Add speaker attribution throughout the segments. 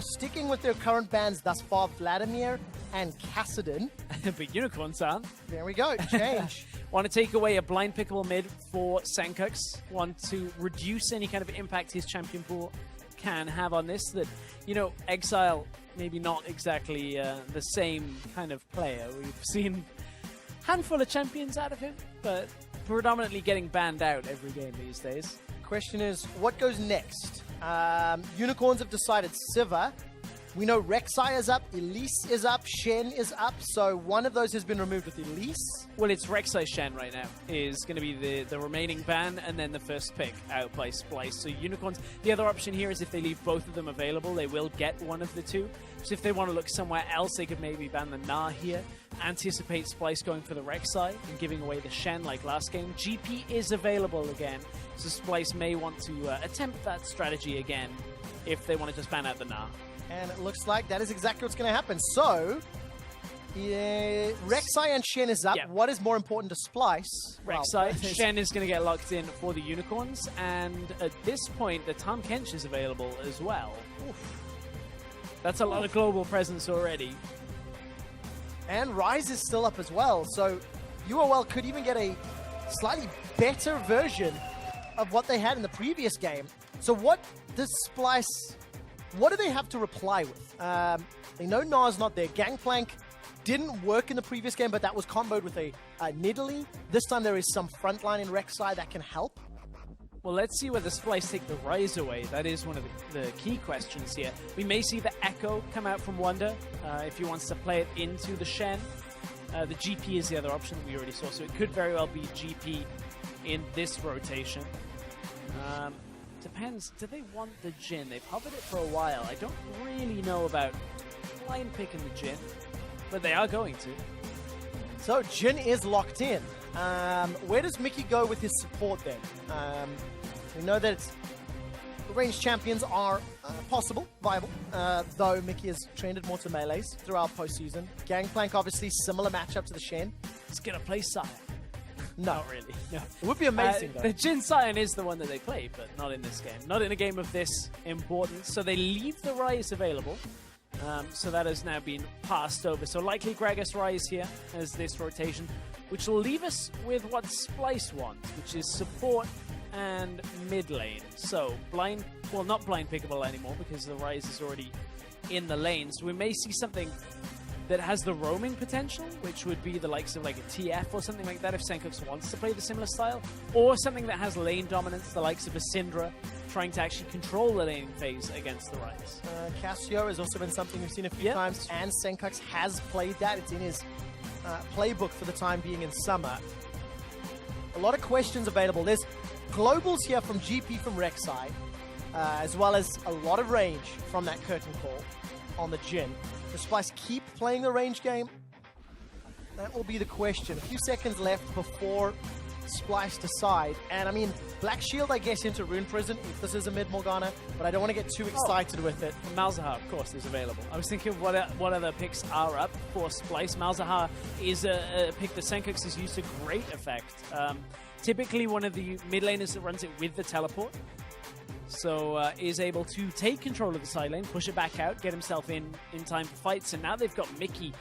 Speaker 1: Sticking with their current bans thus far, Vladimir and Kassadin.
Speaker 2: But Unicorns aren't.
Speaker 1: There we go, change.
Speaker 2: Want to take away a blind pickable mid for Sencux. Want to reduce any kind of impact his champion pool can have on this. That, you know, Exileh, maybe not exactly the same kind of player. We've seen a handful of champions out of him, but predominantly getting banned out every game these days.
Speaker 1: Question is, what goes next? Unicorns have decided Siva. We know Rek'Sai is up, Elise is up, Shen is up, so one of those has been removed with Elise.
Speaker 2: Well, it's Rek'Sai Shen right now is going to be the remaining ban, and then the first pick out by Splyce. So Unicorns, the other option here is if they leave both of them available, they will get one of the two. So if they want to look somewhere else, they could maybe ban the Na here, anticipate Splyce going for the Rek'Sai and giving away the Shen like last game. GP is available again, so Splyce may want to attempt that strategy again if they want to just ban out the Na.
Speaker 1: And it looks like that is exactly what's going to happen. So, Rek'Sai and Shen is up. Yeah. What is more important to Splyce?
Speaker 2: Rek'Sai. Well, Shen is going to get locked in for the Unicorns. And at this point, the Tahm Kench is available as well. Oof. That's a lot of global presence already.
Speaker 1: And Ryze is still up as well. So, UOL could even get a slightly better version of what they had in the previous game. So what does Splyce... What do they have to reply with? They know Na's not there. Gangplank didn't work in the previous game, but that was comboed with a Nidalee. This time there is some frontline in Rek'Sai that can help.
Speaker 2: Well, let's see whether Splyce take the Ryze away. That is one of the key questions here. We may see the Echo come out from Wunder if he wants to play it into the Shen. The GP is the other option that we already saw, so it could very well be GP in this rotation. Depends. Do they want the Jhin? They've hovered it for a while. I don't really know about blind picking the Jhin, but they are going to.
Speaker 1: So Jhin is locked in. Where does Mickey go with his support then? We know that ranged champions are possible, viable, though Mickey has trended more to melees throughout postseason. Gangplank, obviously, similar matchup to the Shen.
Speaker 2: He's going to play Sire.
Speaker 1: No.
Speaker 2: Not really. No.
Speaker 1: It would be amazing, though.
Speaker 2: The Jhin Sion is the one that they play, but not in this game. Not in a game of this importance. So they leave the Ryze available. So that has now been passed over. So likely Gragas Ryze here as this rotation, which will leave us with what Splyce wants, which is support and mid lane. So blind, well, not blind pickable anymore because the Ryze is already in the lane. So we may see something that has the roaming potential, which would be the likes of like a TF or something like that if Sencux wants to play the similar style, or something that has lane dominance, the likes of a Syndra, trying to actually control the laning phase against the Ryze.
Speaker 1: Cassio has also been something we've seen a few times, and Sencux has played that. It's in his playbook for the time being in summer. A lot of questions available. There's globals here from GP from Rek'Sai, as well as a lot of range from that curtain call on the Jhin. Does Splyce keep playing the range game? That will be the question. A few seconds left before Splyce decide. And I mean, Black Shield, I guess, into Rune Prison if this is a mid Morgana, but I don't want to get too excited with it.
Speaker 2: Malzahar, of course, is available. I was thinking what other picks are up for Splyce. Malzahar is a pick that Sencux has used to great effect. Typically one of the mid laners that runs it with the teleport. So is able to take control of the side lane, push it back out, get himself in time for fights, and now they've got Mikyx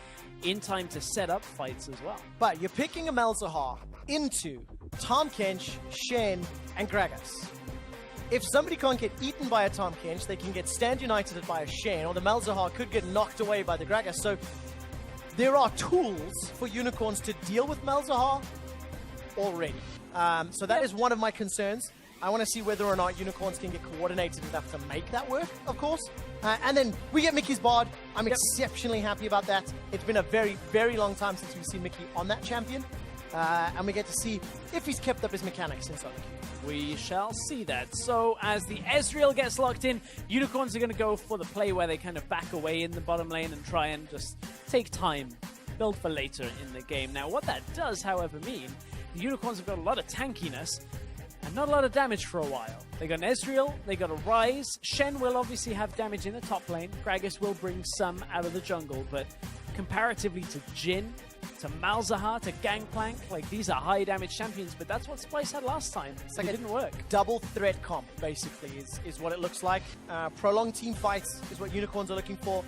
Speaker 2: in time to set up fights as well.
Speaker 1: But you're picking a Malzahar into Tahm Kench, Shen, and Gragas. If somebody can't get eaten by a Tahm Kench, they can get stand united by a Shen, or the Malzahar could get knocked away by the Gragas. So there are tools for Unicorns to deal with Malzahar already. So that is one of my concerns. I want to see whether or not Unicorns can get coordinated enough to make that work, of course. And then we get Mickey's Bard. I'm exceptionally happy about that. It's been a very, very long time since we've seen Mickey on that champion. And we get to see if he's kept up his mechanics since solo queue.
Speaker 2: We shall see that. So as the Ezreal gets locked in, Unicorns are going to go for the play where they kind of back away in the bottom lane and try and just take time, build for later in the game. Now what that does, however, mean, the Unicorns have got a lot of tankiness, and not a lot of damage for a while. They got an Ezreal, they got a Ryze. Shen will obviously have damage in the top lane. Gragas will bring some out of the jungle, but comparatively to Jhin, to Malzahar, to Gangplank. Like, these are high damage champions, but that's what Splyce had last time. It's like it didn't work.
Speaker 1: Double threat comp, basically, is what it looks like. Prolonged team fights is what Unicorns are looking for.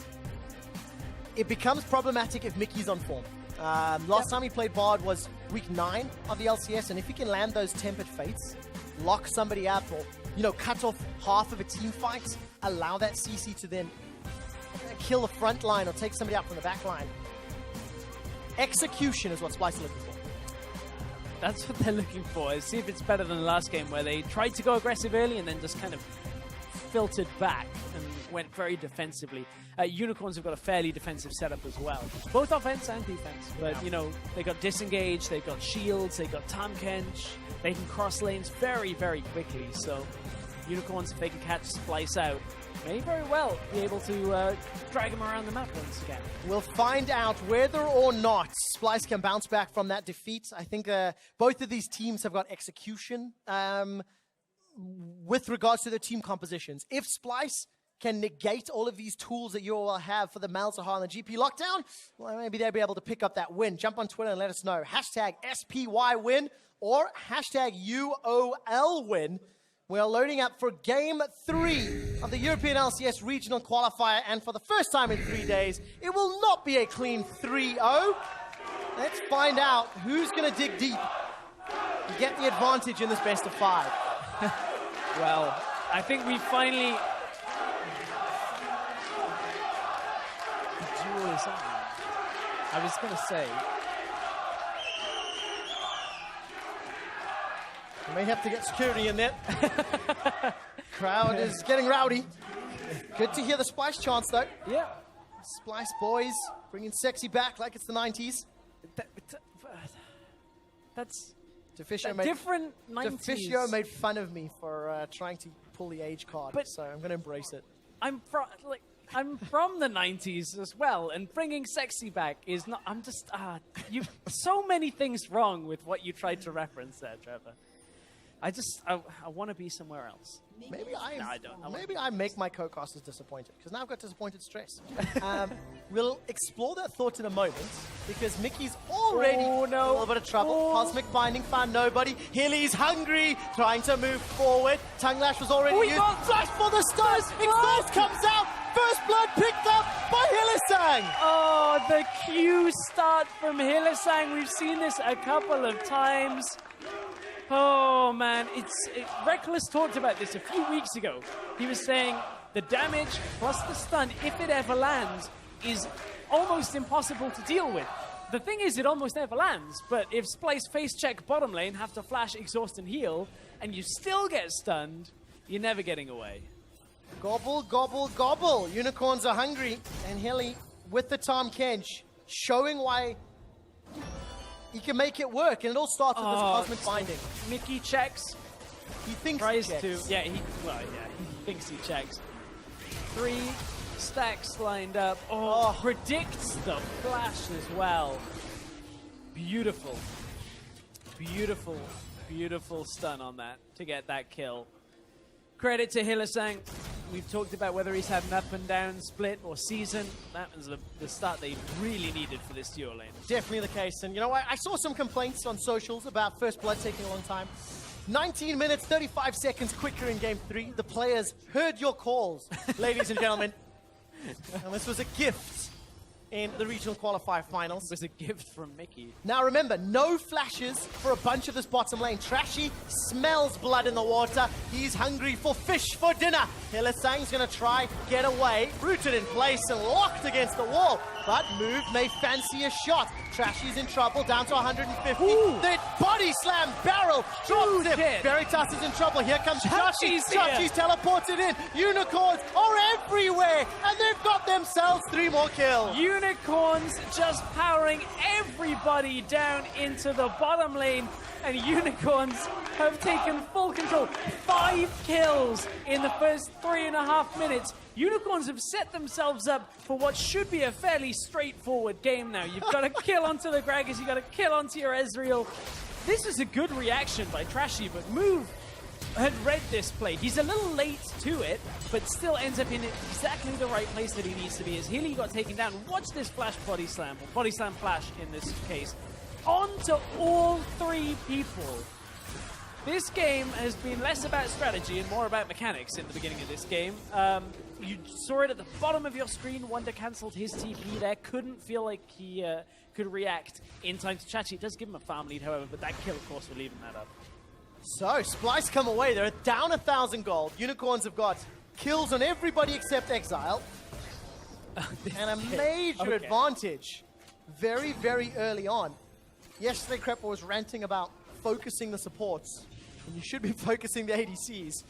Speaker 1: It becomes problematic if Mikyx on form. Last time he played Bard was week 9 of the LCS, and if he can land those Tempered Fates, lock somebody up, or, you know, cut off half of a team fight, allow that CC to then kill the front line or take somebody out from the back line. Execution is what Splyce are looking for.
Speaker 2: That's what they're looking for. See if it's better than the last game where they tried to go aggressive early and then just kind of filtered back and went very defensively. Unicorns have got a fairly defensive setup as well. Both offense and defense. But, you know, they got disengage, they've got shields, they've got Tahm Kench. They can cross lanes very, very quickly. So Unicorns, if they can catch Splyce out, may very well be able to drag him around the map once again.
Speaker 1: We'll find out whether or not Splyce can bounce back from that defeat. I think both of these teams have got execution with regards to their team compositions. If Splyce can negate all of these tools that UOL have for the Malzahar and the GP lockdown, well, maybe they'll be able to pick up that win. Jump on Twitter and let us know. Hashtag SPYWin or hashtag UOLWin. We are loading up for Game 3 of the European LCS Regional Qualifier, and for the first time in 3 days, it will not be a clean 3-0. Let's find out who's going to dig deep and get the advantage in this best of 5.
Speaker 2: Well, I think we finally... The duel is on. I was going to say...
Speaker 1: We may have to get security in there. Crowd is getting rowdy. Good to hear the Splyce chants, though.
Speaker 2: Yeah.
Speaker 1: Splyce boys bringing sexy back like it's the 90s.
Speaker 2: That's
Speaker 1: Deficio
Speaker 2: different 90s.
Speaker 1: Deficio made fun of me for trying to pull the age card,
Speaker 2: but
Speaker 1: so I'm going to embrace it.
Speaker 2: I'm from the 90s as well, and bringing sexy back is not... I'm just... you so many things wrong with what you tried to reference there, Trevor. I want to be somewhere else.
Speaker 1: Maybe
Speaker 2: I don't.
Speaker 1: Maybe I make my co-casters disappointed, because now I've got disappointed stress. We'll explore that thought in a moment, because Mickey's already in a little bit of trouble. Cosmic Binding found nobody. Hilly's hungry, trying to move forward. Tongue Lash was already used. Flash for the stars. Exhaust comes out. First blood picked up by Hylissang.
Speaker 2: Oh, the Q start from Hylissang. We've seen this a couple of times. Oh, man. Reckless talked about this a few weeks ago. He was saying the damage plus the stun, if it ever lands, is almost impossible to deal with. The thing is, it almost never lands, but if Splyce face check bottom lane, have to flash, exhaust, and heal, and you still get stunned, you're never getting away.
Speaker 1: Gobble, gobble, gobble. Unicorns are hungry, and Hilly with the Tahm Kench, showing why he can make it work, and it all starts with this Cosmic Binding.
Speaker 2: Mickey checks.
Speaker 1: He thinks
Speaker 2: Tries
Speaker 1: he checks.
Speaker 2: to. Yeah, he thinks he checks. 3 stacks lined up. Oh, predicts the flash as well. Beautiful. Beautiful, beautiful stun on that to get that kill. Credit to Hylissang. We've talked about whether he's had an up and down split or season. That was the start they really needed for this duo lane.
Speaker 1: Definitely the case. And you know, I saw some complaints on socials about First Blood taking a long time. 19 minutes, 35 seconds quicker in Game 3. The players heard your calls, ladies and gentlemen. And this was a gift in the regional qualifier finals.
Speaker 2: It was a gift from Mickey.
Speaker 1: Now remember, no flashes for a bunch of this bottom lane. Trashy smells blood in the water. He's hungry for fish for dinner. Hylissang's gonna try, get away, rooted in place and locked against the wall. But Move may fancy a shot. Trashy's in trouble, down to 150. The body slam barrel drops him. Veritas is in trouble. Here comes Trashy. Trashy's teleported in. Unicorns are everywhere, and they've got themselves 3 more kills.
Speaker 2: Unicorns just powering everybody down into the bottom lane, and Unicorns have taken full control. 5 kills in the first 3.5 minutes. Unicorns have set themselves up for what should be a fairly straightforward game now. You've got to kill onto the Gragas, you've got to kill onto your Ezreal. This is a good reaction by Trashy, but Move had read this play. He's a little late to it, but still ends up in exactly the right place that he needs to be. As Hyli got taken down, watch this flash body slam, or body slam flash in this case, onto all three people. This game has been less about strategy and more about mechanics in the beginning of this game. You saw it at the bottom of your screen. Wunder cancelled his TP there. Couldn't feel like he could react in time to Trashy. It does give him a farm lead, however, but that kill, of course, will leaving that up.
Speaker 1: So, Splyce come away. They're down 1,000 gold. Unicorns have got kills on everybody except Exileh. And a major advantage very, very early on. Yesterday, Crepper was ranting about focusing the supports. And you should be focusing the ADCs.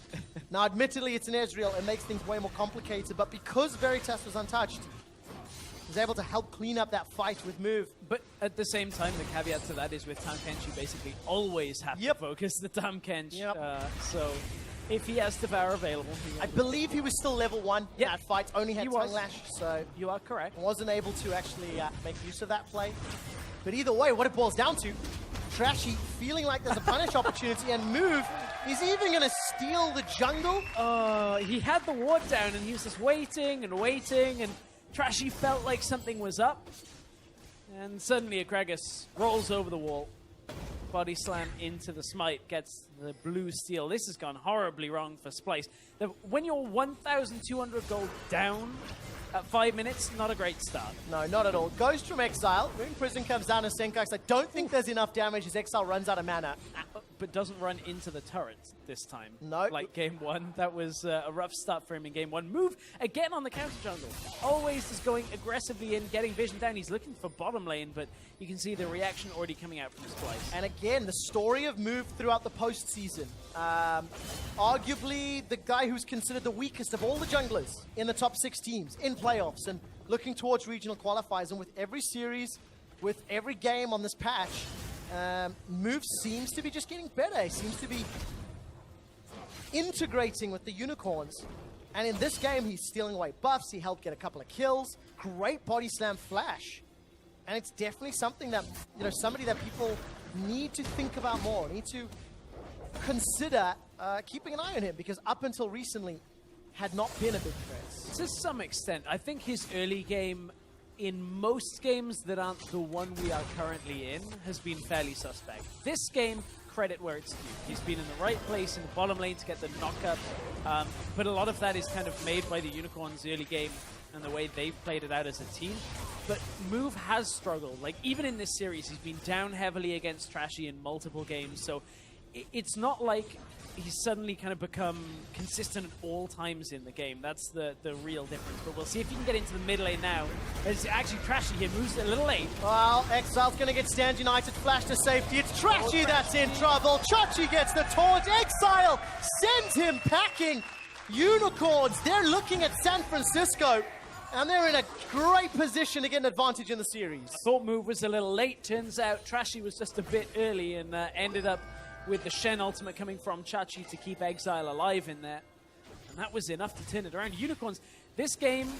Speaker 1: Now, admittedly, it's an Ezreal. It makes things way more complicated. But because Veritas was untouched, he was able to help clean up that fight with Move.
Speaker 2: But at the same time, the caveat to that is with Tahm Kench, you basically always have to focus the Tahm Kench. So if he has Devour available...
Speaker 1: I believe he was still level 1 in that fight. Only had Tongue Lash, so...
Speaker 2: You are correct.
Speaker 1: Wasn't able to actually make use of that play. But either way, what it boils down to, Trashy feeling like there's a punish opportunity, and Move is even going to steal the jungle.
Speaker 2: He had the ward down, and he was just waiting, and Trashy felt like something was up. And suddenly Gragas rolls over the wall. Body slam into the smite, gets the blue steal. This has gone horribly wrong for Splyce. When you're 1,200 gold down at 5 minutes, not a great start.
Speaker 1: No, not at all. Ghost from Exile. Moon Prison comes down to Sencux. I don't think there's enough damage as Exile runs out of mana.
Speaker 2: But doesn't run into the turret this time.
Speaker 1: No.
Speaker 2: Like game 1. That was a rough start for him in game 1. Move again on the counter jungle. Always just going aggressively in, getting vision down. He's looking for bottom lane, but you can see the reaction already coming out from Splyce.
Speaker 1: And again, the story of Move throughout the postseason. Arguably the guy who's considered the weakest of all the junglers in the top 6 teams in playoffs and looking towards regional qualifiers. And with every series, with every game on this patch, Move seems to be just getting better. He seems to be integrating with the Unicorns. And in this game, he's stealing away buffs. He helped get a couple of kills. Great body slam flash. And it's definitely something that, somebody that people need to think about more, need to consider keeping an eye on him, because up until recently, had not been a big threat.
Speaker 2: To some extent, I think his early game in most games that aren't the one we are currently in has been fairly suspect. This game, credit where it's due. He's been in the right place in the bottom lane to get the knockup, but a lot of that is kind of made by the Unicorns' early game and the way they've played it out as a team. But Move has struggled. Like, even in this series, he's been down heavily against Trashy in multiple games, so it's not like he's suddenly kind of become consistent at all times in the game. That's the real difference. But we'll see if he can get into the mid lane now. It's actually Trashy here, moves a little late.
Speaker 1: Well, Exile's going to get Stand United flash to safety. It's Trashy that's in trouble. Trashy gets the torch. Exile sends him packing. Unicorns, they're looking at San Francisco, and they're in a great position to get an advantage in the series.
Speaker 2: I thought Move was a little late. Turns out Trashy was just a bit early and ended up with the Shen ultimate coming from Chachi to keep Exile alive in there. And that was enough to turn it around. Unicorns, this game,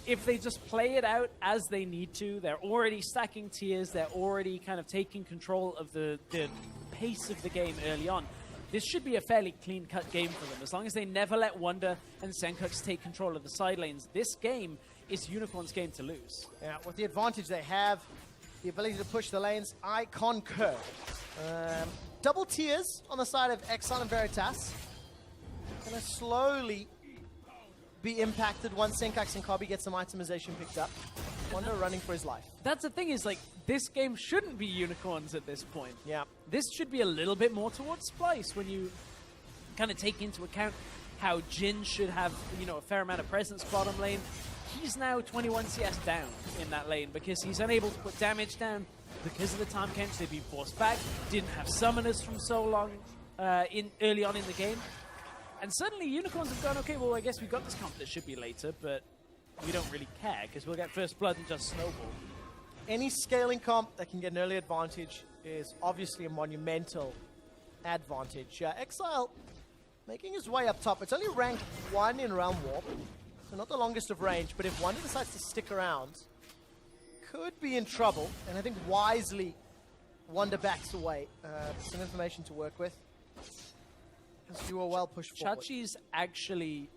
Speaker 2: if they just play it out as they need to, they're already stacking tiers, they're already kind of taking control of the pace of the game early on. This should be a fairly clean-cut game for them. As long as they never let Wunder and Sencux take control of the side lanes, this game is Unicorn's game to lose.
Speaker 1: Yeah, with the advantage they have, the ability to push the lanes, I concur. Double tiers on the side of Exile and Veritas. Gonna slowly be impacted once Sencux and Kobbe get some itemization picked up. Wunder running for his life.
Speaker 2: That's the thing, is like, this game shouldn't be Unicorns at this point.
Speaker 1: Yeah.
Speaker 2: This should be a little bit more towards Splyce when you kind of take into account how Jin should have, a fair amount of presence bottom lane. He's now 21 CS down in that lane because he's unable to put damage down because of the Tahm Kench. They've been forced back, didn't have summoners from so long early on in the game. And suddenly Unicorns have gone, okay, well, I guess we got this comp that should be later, but we don't really care because we'll get first blood and just snowball.
Speaker 1: Any scaling comp that can get an early advantage is obviously a monumental advantage. Exile making his way up top. It's only rank 1 in Realm Warp, so not the longest of range, but if Wunder decides to stick around, could be in trouble, and I think wisely Wunder backs away. Some information to work with. As UOL push forward.
Speaker 2: Trashy's actually,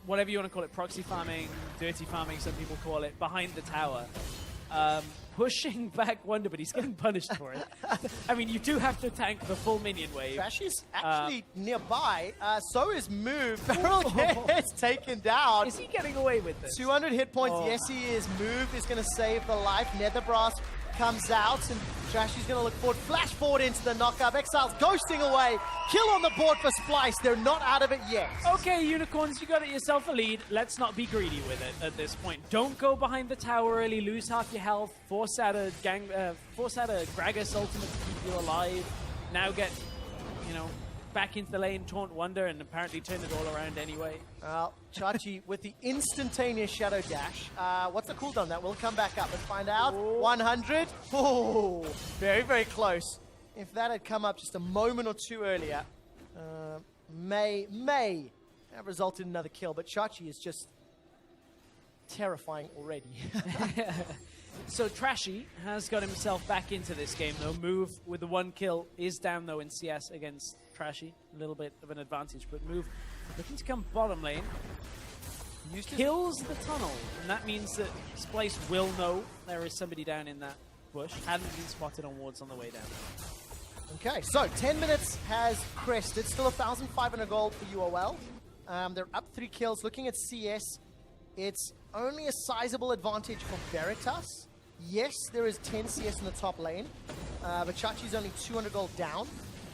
Speaker 2: whatever you want to call it, proxy farming, dirty farming, some people call it, behind the tower. Pushing back Wunder, but he's getting punished for it. I mean, you do have to tank the full minion wave.
Speaker 1: Trashy's actually nearby. So is Move. Feral gets taken down.
Speaker 2: Is he getting away with this?
Speaker 1: 200 hit points. Yes, he is. Move is going to save the life. Netherbrass comes out, and Trashy's going to look forward. Flash forward into the knockup. Exile's ghosting away. Kill on the board for Splyce. They're not out of it yet.
Speaker 2: Okay, Unicorns, you got yourself a lead. Let's not be greedy with it at this point. Don't go behind the tower early. Lose half your health. Force out a Gragas ultimate to keep you alive. Now get, back into the lane, taunt Wunder, and apparently turn it all around anyway.
Speaker 1: Well, Trashy with the instantaneous Shadow Dash. What's the cooldown? That will come back up. Let's find out. 100. Oh, very, very close. If that had come up just a moment or two earlier, may have resulted in another kill. But Trashy is just terrifying already.
Speaker 2: So Trashy has got himself back into this game, though. Move with the 1 kill is down, though, in CS against Trashy. A little bit of an advantage, but Move looking to come bottom lane. Kills the tunnel, and that means that Splyce will know there is somebody down in that bush. Hadn't been spotted on wards on the way down.
Speaker 1: Okay, so 10 minutes has crested. Still 1,500 gold for UOL. They're up 3 kills. Looking at CS, it's only a sizable advantage for Veritas. Yes, there is 10 CS in the top lane, but Chachi's only 200 gold down,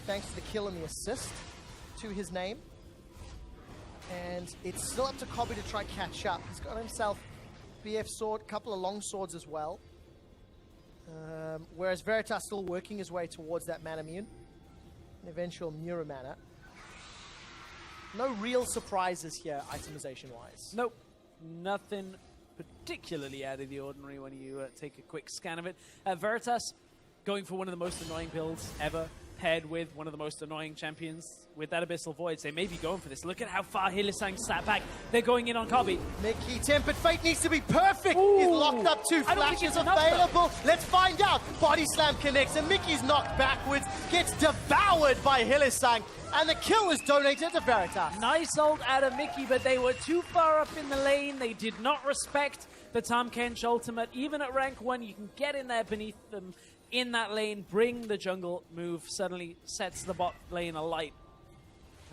Speaker 1: thanks to the kill and the assist to his name. And it's still up to Kobbe to try catch up. He's got himself BF sword, a couple of long swords as well. Whereas Veritas still working his way towards that mana immune, an eventual Mura mana. No real surprises here, itemization-wise.
Speaker 2: Nope. Nothing particularly out of the ordinary when you take a quick scan of it. Veritas going for one of the most annoying builds ever, paired with one of the most annoying champions with that Abyssal Voids. They may be going for this. Look at how far Hylissang sat back. They're going in on Kobbe.
Speaker 1: Mikyx, Tempered Fate needs to be perfect.
Speaker 2: Ooh.
Speaker 1: He's locked up 2 flashes available. Let's find out. Body Slam connects, and Mikyx knocked backwards, gets devoured by Hylissang, and the kill is donated to Veritas.
Speaker 2: Nice ult out of Mikyx, but they were too far up in the lane. They did not respect the Tahm Kench ultimate. Even at rank 1, you can get in there beneath them in that lane, bring the jungle. Move suddenly sets the bot lane alight.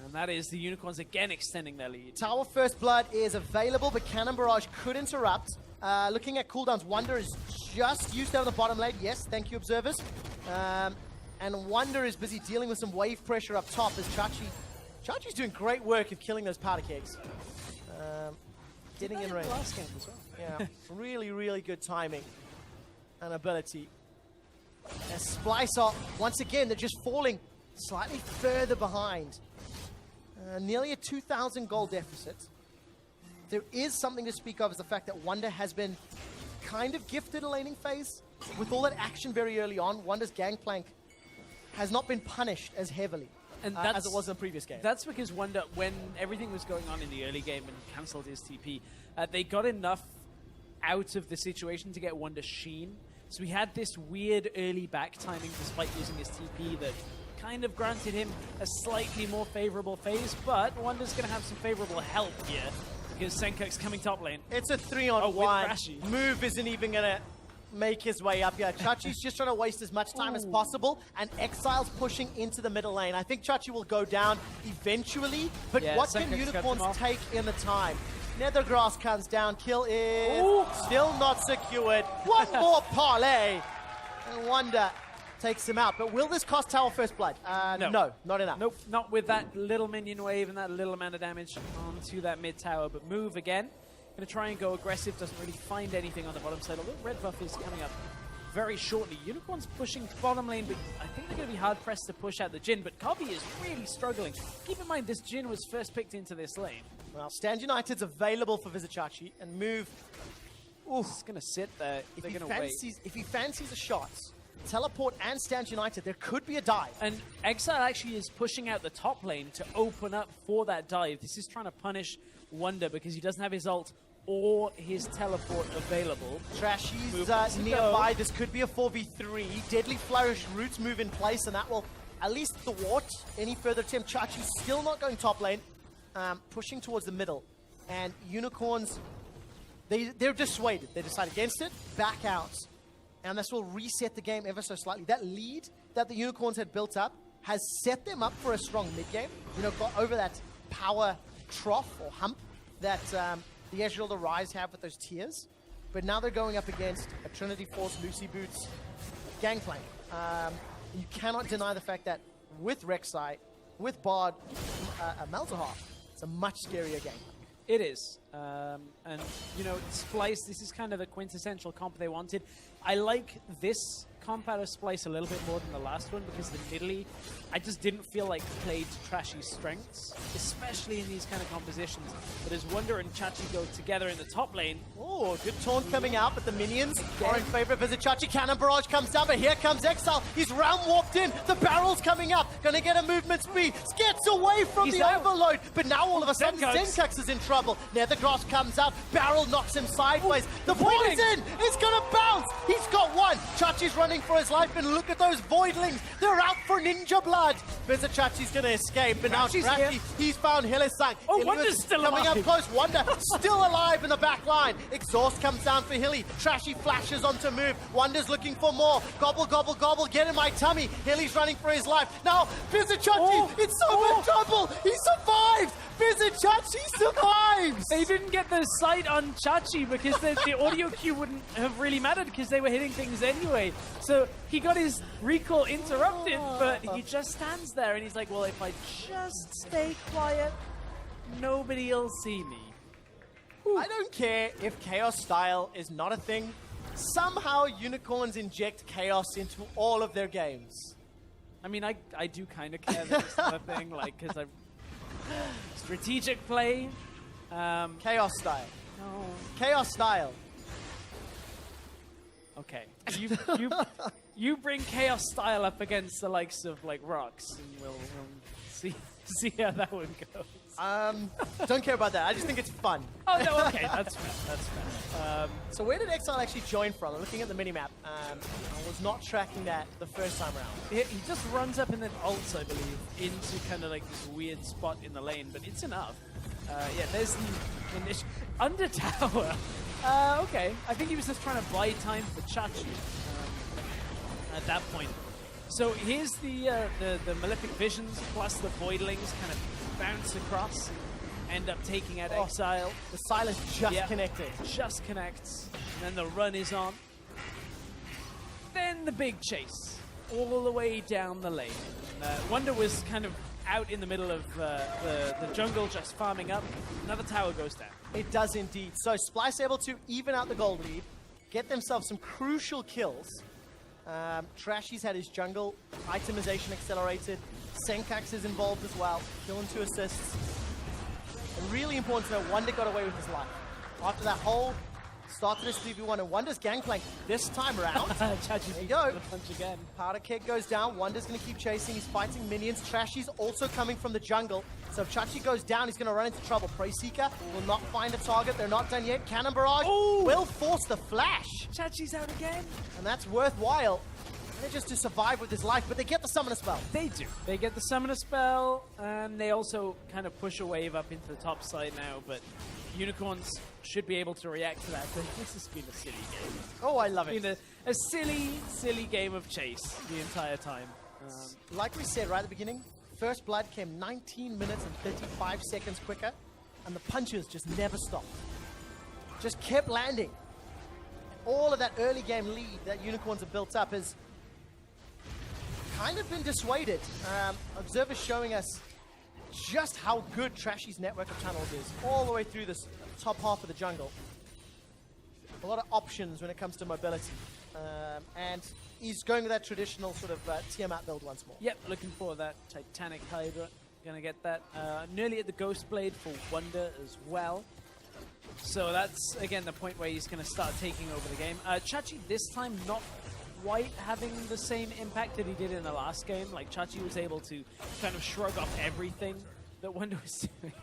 Speaker 2: And that is the Unicorns again extending their lead.
Speaker 1: Tower First Blood is available, but Cannon Barrage could interrupt. Looking at cooldowns, Wunder is just used down the bottom lane. Yes, thank you, observers. And Wunder is busy dealing with some wave pressure up top as Chachi's doing great work of killing those powder kegs. Getting in range.
Speaker 2: Last game as well.
Speaker 1: Yeah, really, really good timing and ability. As Splyce are, once again, they're just falling slightly further behind. Nearly a 2,000 gold deficit. There is something to speak of, is the fact that Wunder has been kind of gifted a laning phase. With all that action very early on, Wunder's gangplank has not been punished as heavily
Speaker 2: and
Speaker 1: as it was in the previous game.
Speaker 2: That's because Wunder, when everything was going on in the early game and cancelled his TP, they got enough out of the situation to get Wunder Sheen. So we had this weird early back timing despite using his TP that kind of granted him a slightly more favorable phase, but Wunder's going to have some favorable help here because Sencux coming top lane.
Speaker 1: It's a 3-on-1. Move isn't even going to make his way up here. Chachi's just trying to waste as much time as possible, and Exile's pushing into the middle lane. I think Trashy will go down eventually, but what can Unicorns take in the time? Nethergrass comes down, kill is still not secured. One more parlay, and Wunder takes him out. But will this cost Tower First Blood? No, not enough.
Speaker 2: Nope, not with that little minion wave and that little amount of damage onto that mid tower. But Move again, going to try and go aggressive, doesn't really find anything on the bottom side, although red buff is coming up very shortly. Unicorns pushing bottom lane, but I think they're going to be hard-pressed to push out the Jhin, but Kobbe is really struggling. Keep in mind, this Jhin was first picked into this lane. Well,
Speaker 1: Stand United's available for Vizicsacsi, and Move...
Speaker 2: It's going to sit there. They're going to wait.
Speaker 1: If he fancies a shot, Teleport and Stand United, there could be a dive.
Speaker 2: And Exile actually is pushing out the top lane to open up for that dive. This is trying to punish Wunder because he doesn't have his ult or his teleport available.
Speaker 1: Trashy's nearby. This could be a 4v3. Deadly Flourish roots move in place, and that will at least thwart any further attempt. Chachi's still not going top lane, pushing towards the middle. And Unicorns, they're dissuaded. They decide against it, back out. And this will reset the game ever so slightly. That lead that the Unicorns had built up has set them up for a strong mid-game. You know, got over that power trough or hump that the Ezreal, the Rise have with those tiers. But now they're going up against a Trinity Force, Lucy Boots, Gangplank. You cannot deny the fact that with Rek'Sai, with Bard, Malzahar, it's a much scarier game.
Speaker 2: It is. And, you know, Splyce, this is kind of the quintessential comp they wanted. I like this comp out of Splyce a little bit more than the last one because the Nidalee, I just didn't feel like played Trashy's strengths, especially in these kind of compositions. But as Wunder and Chachi go together in the top lane...
Speaker 1: Oh, good taunt coming out, but the minions are in favor of Vizicsacsi. Cannon Barrage comes down, but here comes Exileh. He's round warped in. The barrel's coming up. Gonna get a movement speed. Gets away from the overload. But now all of a sudden, Sencux is in trouble. Nethergrass comes out. Barrel knocks him sideways. The poison is gonna bounce. He's got one. Chachi's running for his life, and look at those Voidlings. They're out for ninja blood. Vizicsacsi's gonna escape, and now Trashy, he's found Hylissang.
Speaker 2: Oh, Wunder's still
Speaker 1: coming
Speaker 2: alive.
Speaker 1: up close. Wunder still alive in the back line. Exhaust comes down for Hilly. Trashy flashes onto move. Wunder's looking for more. Gobble, gobble, gobble. Get in my tummy. Hilly's running for his life. Now, Vizicsacsi, it's so much trouble. He survived. Vizicsacsi survives.
Speaker 2: They didn't get the sight on Chachi because the audio cue wouldn't have really mattered because they were hitting things anyway. So he got his recall interrupted, but he just stands there and he's like, well, if I just stay quiet, nobody'll see me.
Speaker 1: I don't care if Chaos style is not a thing. Somehow Unicorns inject chaos into all of their games.
Speaker 2: I mean, I do kind of care that it's not a thing, like, because I... Strategic play.
Speaker 1: Chaos style.
Speaker 2: No.
Speaker 1: Chaos style.
Speaker 2: Okay. You bring Chaos style up against the likes of, like, Rocks, and we'll see how that one goes.
Speaker 1: Don't care about that. I just think it's fun.
Speaker 2: Oh, no, okay. That's fair. That's fair.
Speaker 1: So where did Exileh actually join from? I'm looking at the minimap. I was not tracking that the first time around.
Speaker 2: He just runs up and then ults, I believe, into kind of like this weird spot in the lane, but it's enough. Yeah, there's the initial... Under tower. Okay. I think he was just trying to buy time for Chachi at that point. So here's the Malefic Visions plus the Voidlings kind of bounce across and end up taking out Exileh.
Speaker 1: The silence just connected.
Speaker 2: Just connects. And then the run is on. Then the big chase. All the way down the lane. Wunder was kind of out in the middle of the jungle just farming up. Another tower goes down.
Speaker 1: It does indeed. So Splyce able to even out the gold lead, get themselves some crucial kills. Trashy's had his jungle itemization accelerated. Sencux is involved as well. Kill and 2 assists. And really important to know, Wunder got away with his life. After that whole started as 3v1 and Wunder's Gangplank this time around. There you go.
Speaker 2: Punch again.
Speaker 1: Powder Keg goes down. Wunder's going to keep chasing. He's fighting minions. Trashy's also coming from the jungle. So if Chachi goes down, he's going to run into trouble. Prey Seeker will not find a target. They're not done yet. Cannon Barrage will force the flash.
Speaker 2: Chachi's out again.
Speaker 1: And that's worthwhile. They're just to survive with his life, but they get the Summoner Spell.
Speaker 2: They do. They get the Summoner Spell, and they also kind of push a wave up into the top side now, but Unicorns should be able to react to that. But this has been a silly game.
Speaker 1: Oh, I love it.
Speaker 2: It's been a silly, silly game of chase the entire time.
Speaker 1: Like we said right at the beginning, First Blood came 19 minutes and 35 seconds quicker, and the punches just never stopped. Just kept landing. All of that early game lead that Unicorns have built up has kind of been dissuaded. Observers showing us just how good Trashy's network of tunnels is, all the way through this top half of the jungle. A lot of options when it comes to mobility. And he's going with that traditional sort of Tiamat build once more.
Speaker 2: Yep, looking for that Titanic Hydra. Gonna get that. Nearly at the Ghost Blade for Wunder as well. So that's, again, the point where he's gonna start taking over the game. Chachi this time not quite having the same impact that he did in the last game. Like, Chachi was able to kind of shrug off everything that Wunder was doing.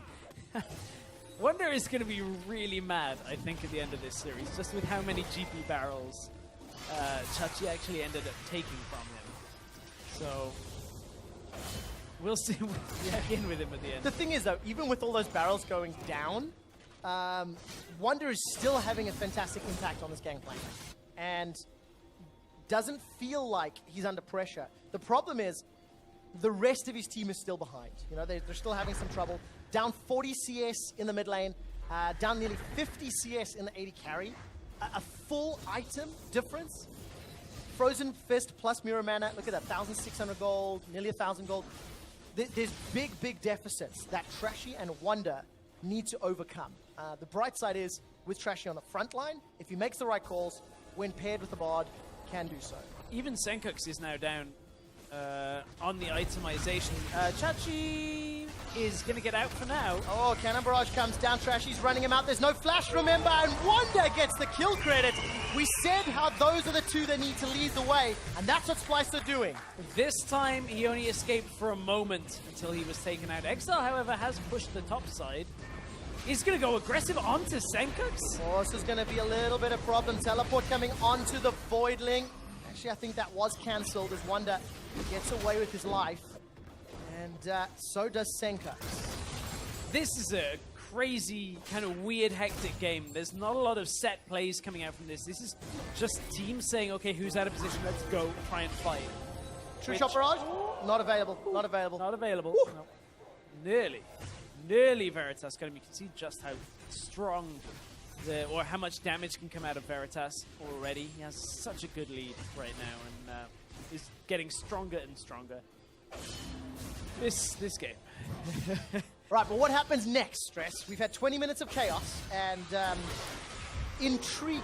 Speaker 2: Wunder is going to be really mad, I think, at the end of this series, just with how many GP barrels Chachi actually ended up taking from him. So, We'll see. We'll check in with him at the end.
Speaker 1: The thing is, though, even with all those barrels going down, Wunder is still having a fantastic impact on this gangplank. And doesn't feel like he's under pressure. The problem is, the rest of his team is still behind. You know, they're still having some trouble. Down 40 CS in the mid lane, down nearly 50 CS in the 80 carry. A full item difference. Frozen Fist plus Mirror Mana, look at that, 1,600 gold, nearly 1,000 gold. There's big deficits that Trashy and Wunder need to overcome. The bright side is, with Trashy on the front line, if he makes the right calls, when paired with the Bard, can do so.
Speaker 2: Even Sencux is now down on the itemization. Chachi is going to get out for now.
Speaker 1: Oh, Cannon Barrage comes down. Trashy's running him out. There's no flash, remember, and Wunder gets the kill credit. We said how those are the two that need to lead the way, and that's what Splyce are doing.
Speaker 2: This time, he only escaped for a moment until he was taken out. Exileh, however, has pushed the top side. He's going to go aggressive onto Sencux.
Speaker 1: Oh, this is going to be a little bit of problem. Teleport coming onto the Voidling. Actually, I think that was cancelled as Wunder gets away with his life. And so does Sencux.
Speaker 2: This is a crazy, kind of weird, hectic game. There's not a lot of set plays coming out from this. This is just teams saying, okay, who's out of position? Let's go try and fight.
Speaker 1: True Shot Barrage? Not available. Not available.
Speaker 2: Not available. No. Nearly Veritas got him. You can see just how strong or how much damage can come out of Veritas already. He has such a good lead right now and is getting stronger and stronger. This game.
Speaker 1: Right, but what happens next, Stress? We've had 20 minutes of chaos and intriguing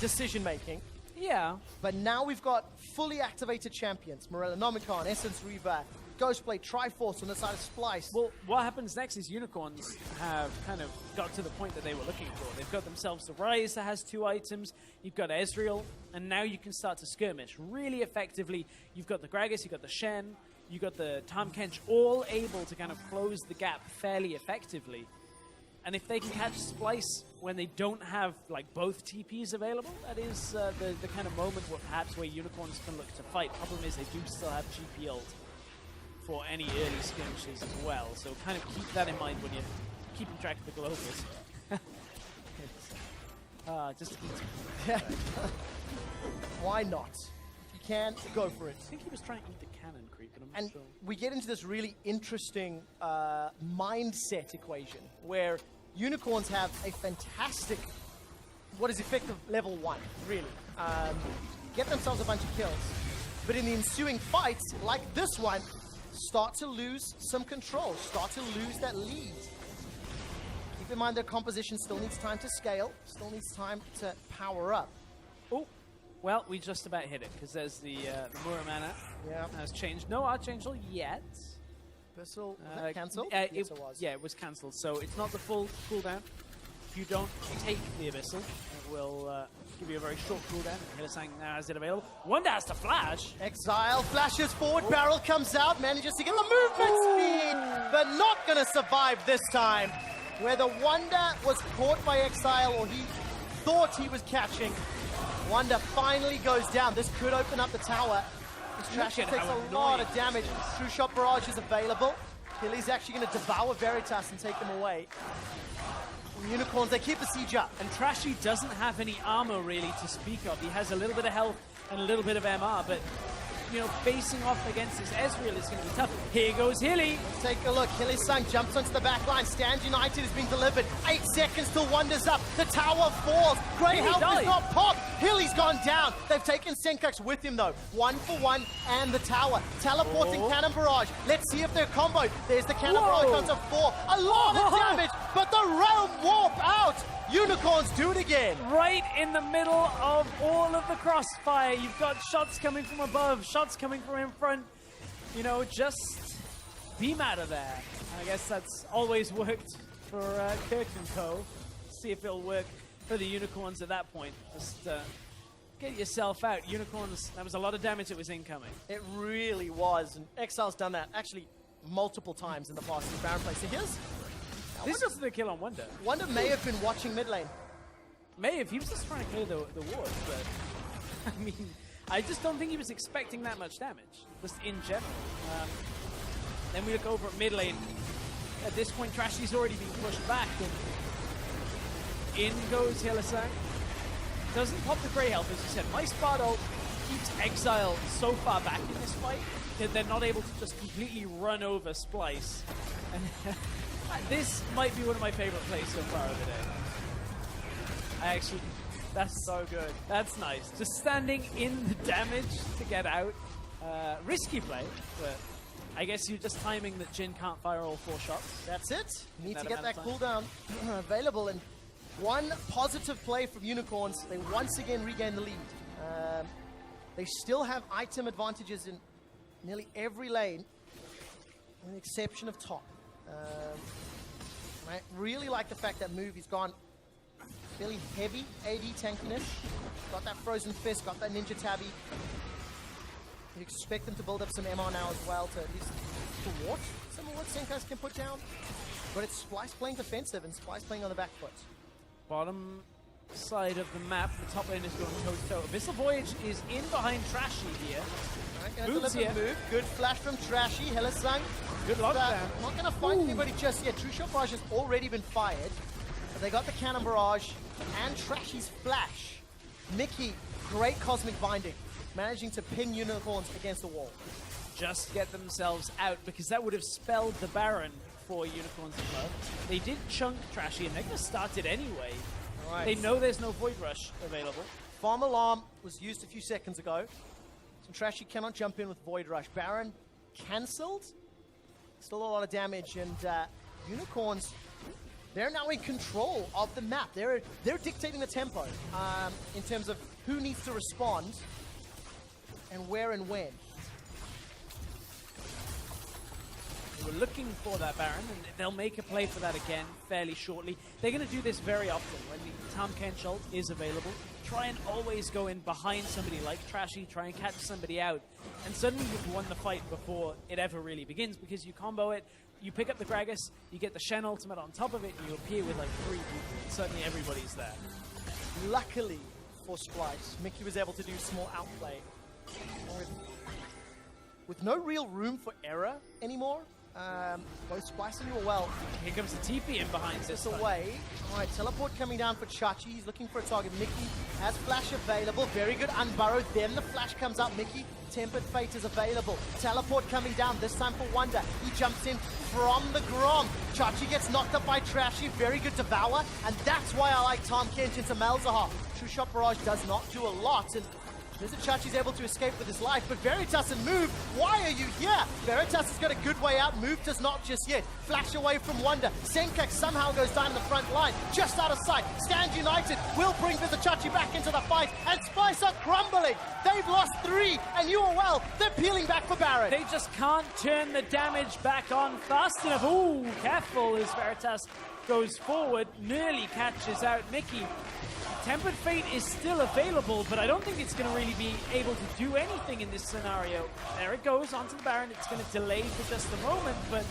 Speaker 1: decision-making.
Speaker 2: Yeah.
Speaker 1: But now we've got fully activated champions. Morella Nomicon, Essence Reaver, Ghostblade, Triforce on the side of Splyce.
Speaker 2: Well, what happens next is Unicorns have kind of got to the point that they were looking for. They've got themselves the Rise that has 2 items. You've got Ezreal, and now you can start to skirmish really effectively. You've got the Gragas, you've got the Shen, you've got the Tahm Kench, all able to kind of close the gap fairly effectively. And if they can catch Splyce when they don't have like both TPs available, that is the kind of moment where Unicorns can look to fight. Problem is they do still have GP ult for any early skirmishes as well, so kind of keep that in mind when you're keeping track of the globals. Just
Speaker 1: Why not? If you can, go for it.
Speaker 2: I think he was trying to eat the cannon creep, but I'm not
Speaker 1: And
Speaker 2: sure.
Speaker 1: we get into this really interesting mindset equation where Unicorns have a fantastic, what is effective level 1, really. Get themselves a bunch of kills. But in the ensuing fights, like this one, start to lose some control, start to lose that lead. Keep in mind their composition still needs time to scale, still needs time to power up.
Speaker 2: Oh, well, we just about hit it, because there's the Mirror Mana has changed. No Archangel yet.
Speaker 1: Abyssal, was that cancelled?
Speaker 2: Yes,
Speaker 1: it was.
Speaker 2: Yeah, it was cancelled, so it's not the full cooldown. If you don't take the Abyssal, it will give you a very short cooldown. Hylissang now has it available. Wunder has to flash.
Speaker 1: Exile flashes forward, Barrel comes out, manages to get the movement speed, but not going to survive this time. Where the Wunder was caught by Exile, or he thought he was catching. Wunder finally goes down. This could open up the tower. This Trashy takes a lot of damage. True Shot Barrage is available. Hilly's actually going to devour Veritas and take him away. Unicorns, they keep the siege up.
Speaker 2: And Trashy doesn't have any armor really to speak of. He has a little bit of health and a little bit of MR, but you know, facing off against this Ezreal is going to be tough. Here goes Hilly.
Speaker 1: Take a look. Hylissang jumps onto the back line. Stand United is being delivered. 8 seconds till Wunder's up. The tower falls. Grey health is not popped. Hilly's gone down. They've taken Sencux with him though. 1 for 1 and the tower. Teleporting Cannon Barrage. Let's see if they're comboed. There's the Cannon Barrage onto 4. A lot of damage, but the Realm Warp out. Unicorns do it again.
Speaker 2: Right in the middle of all of the crossfire. You've got shots coming from above, shots coming from in front. You know, just beam out of there. And I guess that's always worked for Kirk and Co. See if it'll work for the Unicorns at that point. Just get yourself out. Unicorns, that was a lot of damage that was incoming.
Speaker 1: It really was. And Exile's done that actually multiple times in the past in Baron play. So here's...
Speaker 2: This is the kill on Wunder.
Speaker 1: Wunder may have been watching mid lane.
Speaker 2: May have. He was just trying to clear the ward, but I mean, I just don't think he was expecting that much damage, just in general. Then we look over at mid lane. At this point, Trashy's already been pushed back, and in goes Hylissang. Doesn't pop the Grey Health, as you said. My spot ult keeps Exileh so far back in this fight that they're not able to just completely run over Splyce. And this might be one of my favorite plays so far of the day. That's so good. That's nice. Just standing in the damage to get out. Risky play, but I guess you're just timing that Jhin can't fire all 4 shots.
Speaker 1: That's it. You need to get that cooldown available. And one positive play from Unicorns. They once again regain the lead. They still have item advantages in nearly every lane, with the exception of top. I really like the fact that Movie's gone fairly heavy AD tankiness. Got that Frozen Fist, got that Ninja Tabby. You expect them to build up some MR now as well to at least thwart some of what Sencux can put down. But it's Splyce playing defensive and Splyce playing on the back foot.
Speaker 2: Bottom side of the map, the top lane is going toe-to-toe. Abyssal Voyage is in behind Trashy here.
Speaker 1: Right,
Speaker 2: Moves here.
Speaker 1: Move. Good flash from Trashy. Hylissang.
Speaker 2: Good lockdown.
Speaker 1: Not going to find anybody just yet. True Shot Barrage has already been fired. But they got the Cannon Barrage and Trashy's flash. Mikyx, great Cosmic Binding. Managing to pin Unicorns against the wall.
Speaker 2: Just get themselves out, because that would have spelled the Baron for Unicorns as well. They did chunk Trashy, and they're going to start it anyway.
Speaker 1: Right.
Speaker 2: They know there's no Void Rush available.
Speaker 1: Farm Alarm was used a few seconds ago. So Trashy cannot jump in with Void Rush. Baron cancelled. Still a lot of damage, and Unicorns, they're now in control of the map. They're dictating the tempo in terms of who needs to respond and where and when.
Speaker 2: We're looking for that Baron, and they'll make a play for that again fairly shortly. They're going to do this very often when the Tahm Kench ult is available. Try and always go in behind somebody like Trashy, try and catch somebody out, and suddenly you've won the fight before it ever really begins, because you combo it, you pick up the Gragas, you get the Shen ultimate on top of it, and you appear with like 3 people, and suddenly everybody's there.
Speaker 1: Luckily for Splyce, Mikyx was able to do small outplay with no real room for error anymore. Both Splyce and UOL.
Speaker 2: Here comes the TP in behind this
Speaker 1: away. Alright, teleport coming down for Chachi. He's looking for a target. Mikyx has flash available. Very good unburrowed. Then the flash comes out. Mikyx, Tempered Fate is available. Teleport coming down, this time for Wunder. He jumps in from the Grom. Chachi gets knocked up by Trashy. Very good Devour. And that's why I like Tahm Kench into Malzahar. True Shot Barrage does not do a lot. And Vizicsacsi's able to escape with his life, but Veritas and Move, why are you here? Veritas has got a good way out, Move does not just yet. Flash away from Wunder. Sencux somehow goes down in the front line, just out of sight. Stand United will bring Vizicsacsi back into the fight, and Splyce are crumbling. They've lost 3, and UOL, they're peeling back for Baron.
Speaker 2: They just can't turn the damage back on fast enough. Ooh, careful as Veritas goes forward, nearly catches out Mikyx. Tempered Fate is still available, but I don't think it's going to really be able to do anything in this scenario. There it goes, onto the Baron. It's going to delay for just a moment, but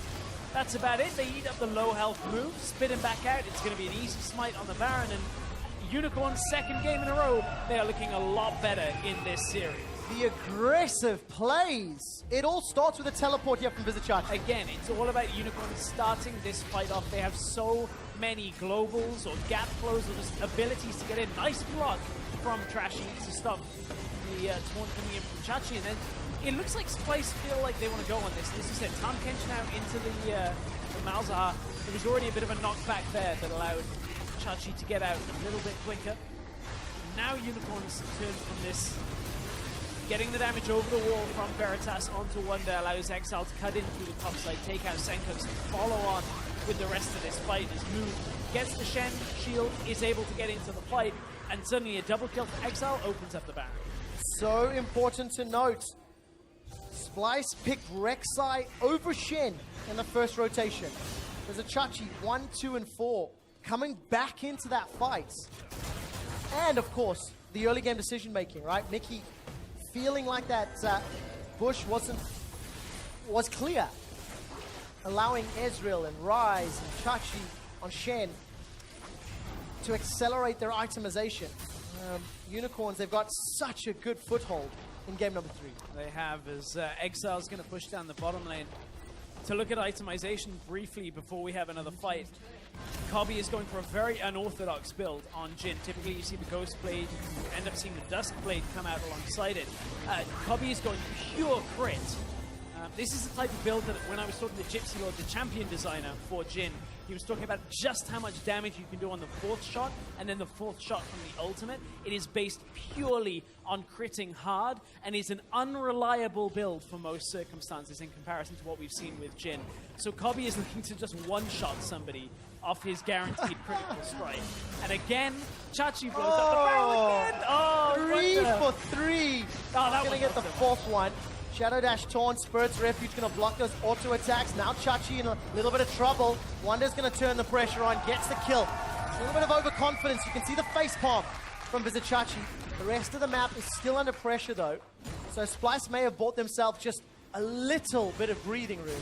Speaker 2: that's about it. They eat up the low health move, spit him back out. It's going to be an easy smite on the Baron, and Unicorn's second game in a row, they are looking a lot better in this series.
Speaker 1: The aggressive plays. It all starts with a teleport here from Vizicsacsi.
Speaker 2: Again, it's all about Unicorns starting this fight off. They have so many globals or gap close or just abilities to get in. Nice block from Trashy to stop the taunt coming in from Chachi, and then it looks like Splyce feel like they want to go on this. As you said, Tahm Kench now into the Malzahar. There was already a bit of a knockback there that allowed Chachi to get out a little bit quicker. Now Unicorns turn from this. Getting the damage over the wall from Veritas onto Wunder allows Exileh to cut in through the top side, take out Sencux, and follow on with the rest of this fight. As Move gets the Shen shield, is able to get into the fight, and suddenly a double kill for Exileh opens up the Baron.
Speaker 1: So important to note, Splyce picked Rek'Sai over Shen in the first rotation. There's a Chachi 1, 2, and 4 coming back into that fight. And of course, the early game decision making, right? Mikyx feeling like that bush was clear, allowing Ezreal and Ryze and Chachi on Shen to accelerate their itemization. Unicorns, they've got such a good foothold in game number 3.
Speaker 2: They have, as Exileh's going to push down the bottom lane. To look at itemization briefly before we have another fight, Kobbe is going for a very unorthodox build on Jhin. Typically, you see the Ghost Blade, you end up seeing the Dusk Blade come out alongside it. Kobbe is going pure crit. This is the type of build that when I was talking to Gypsy Lord, the champion designer for Jhin, he was talking about just how much damage you can do on the 4th shot, and then the 4th shot from the ultimate. It is based purely on critting hard, and is an unreliable build for most circumstances in comparison to what we've seen with Jhin. So Kobbe is looking to just one-shot somebody off his guaranteed critical strike. And again, Chachi blows up the barrel again! Oh,
Speaker 1: 3
Speaker 2: Wunder.
Speaker 1: for 3!
Speaker 2: Oh, that
Speaker 1: Gonna get the 4th one. Shadow Dash Taunt, Spirit's Refuge gonna block those auto attacks. Now Chachi in a little bit of trouble. Wunder's gonna turn the pressure on, gets the kill. A little bit of overconfidence. You can see the facepalm from Vizicsacsi. The rest of the map is still under pressure though. So Splyce may have bought themselves just a little bit of breathing room.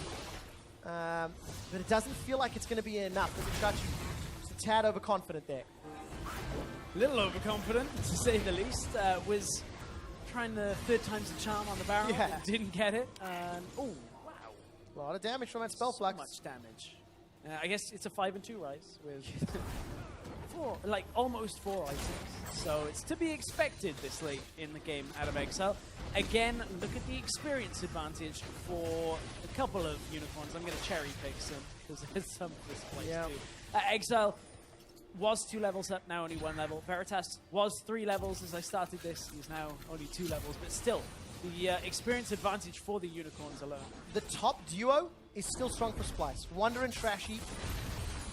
Speaker 1: But it doesn't feel like it's gonna be enough. Vizicsacsi just a tad overconfident there.
Speaker 2: Little overconfident, to say the least. Was trying the 3rd time's the charm on the barrel.
Speaker 1: Yeah.
Speaker 2: Didn't get it. And, oh, wow.
Speaker 1: A lot of damage from that spell flux.
Speaker 2: So much damage. I guess it's a 5 and 2 rise with almost 4 items. So it's to be expected this late in the game out of Exileh. Again, look at the experience advantage for a couple of unicorns. I'm going to cherry pick some because there's some for this place too. Exileh was 2 levels up, now only 1 level. Veritas was 3 levels as I started this. He's now only 2 levels, but still, the experience advantage for the unicorns alone.
Speaker 1: The top duo is still strong for Splyce. Wunder and Trashy,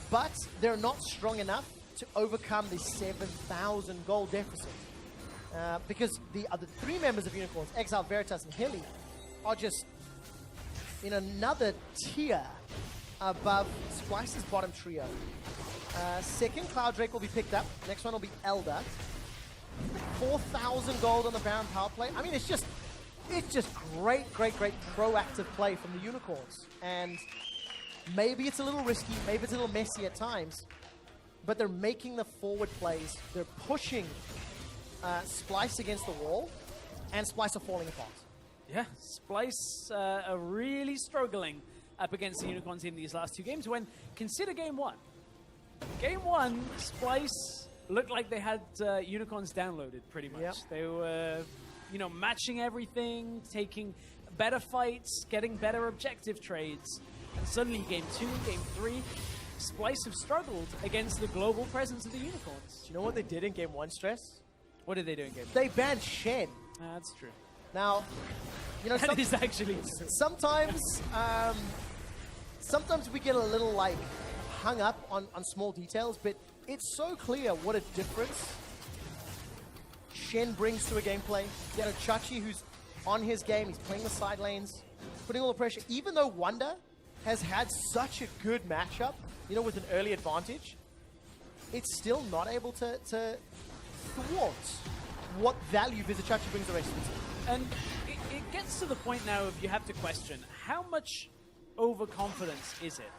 Speaker 1: but they're not strong enough to overcome the 7,000 gold deficit. Because the other 3 members of Unicorns, Exileh, Veritas, and Hilly, are just in another tier above Splyce's bottom trio. 2nd, Cloud Drake will be picked up. Next one will be Elder. 4,000 gold on the Baron power play. I mean, it's just great proactive play from the Unicorns. And maybe it's a little risky, maybe it's a little messy at times, but they're making the forward plays. They're pushing Splyce against the wall, and Splyce are falling apart.
Speaker 2: Yeah, Splyce are really struggling up against the Unicorns in these last 2 games. When consider game 1. Game 1, Splyce looked like they had Unicorns downloaded pretty much.
Speaker 1: Yep.
Speaker 2: They were, matching everything, taking better fights, getting better objective trades. And suddenly game 2, game 3, Splyce have struggled against the global presence of the Unicorns.
Speaker 1: Do you know what they did in game 1, Stress?
Speaker 2: What did they do in game 1?
Speaker 1: They banned Shen.
Speaker 2: That's true.
Speaker 1: Now,
Speaker 2: That is actually true.
Speaker 1: Sometimes we get a little hung up on small details, but it's so clear what a difference Shen brings to a gameplay. Chachi, who's on his game, he's playing the side lanes, putting all the pressure. Even though Wunder has had such a good matchup, with an early advantage, it's still not able to thwart what value Vizicsacsi brings the rest of the team.
Speaker 2: And it gets to the point now of you have to question, how much overconfidence is it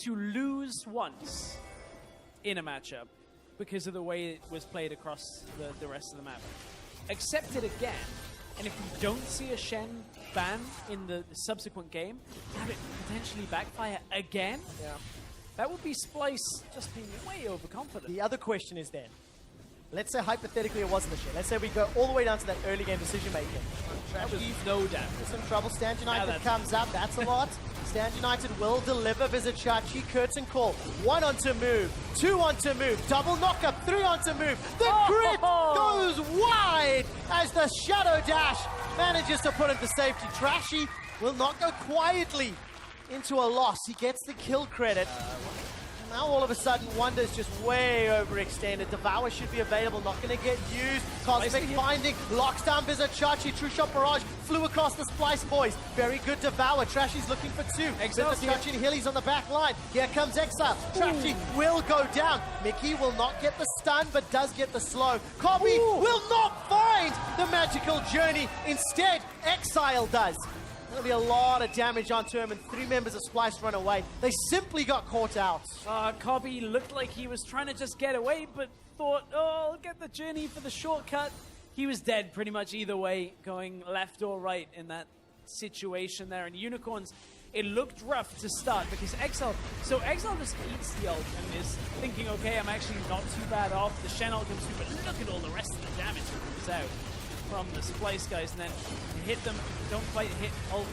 Speaker 2: to lose once in a matchup because of the way it was played across the rest of the map? Accept it again, and if you don't see a Shen ban in the subsequent game, have it potentially backfire again?
Speaker 1: Yeah.
Speaker 2: That would be Splyce just being way overconfident.
Speaker 1: The other question is then, let's say hypothetically it wasn't a Shen. Let's say we go all the way down to that early game decision making.
Speaker 2: That was no doubt.
Speaker 1: Some trouble. Stand United comes up. That's a lot. Stand United will deliver. Vizicsacsi, curtain call. 1 on to move. 2 on to move. Double knockup. 3 on to move. The crit goes wide as the Shadow Dash manages to put him to safety. Trashy will not go quietly into a loss. He gets the kill credit. Now all of a sudden, Wunder's just way overextended. Devour should be available, not going to get used. Cosmic Finding locks down Vizicsacsi. True Shot Barrage flew across the Splyce boys. Very good Devour. Trashy's looking for 2. Vizicsacsi and Hilly's on the back line. Here comes Exileh. Trashy will go down. Mikyx will not get the stun, but does get the slow. Kobbe will not find the magical journey. Instead, Exileh does. There'll be a lot of damage onto him, and 3 members of Splyce run away. They simply got caught out.
Speaker 2: Kobbe looked like he was trying to just get away, but thought, I'll get the journey for the shortcut. He was dead pretty much either way, going left or right in that situation there. And Unicorns It looked rough to start because Exileh just eats the ult and is thinking, okay, I'm actually not too bad off. The Shen ult comes through, but look at all the rest of the damage that comes out from the Splyce guys. And then hit them, don't quite hit ult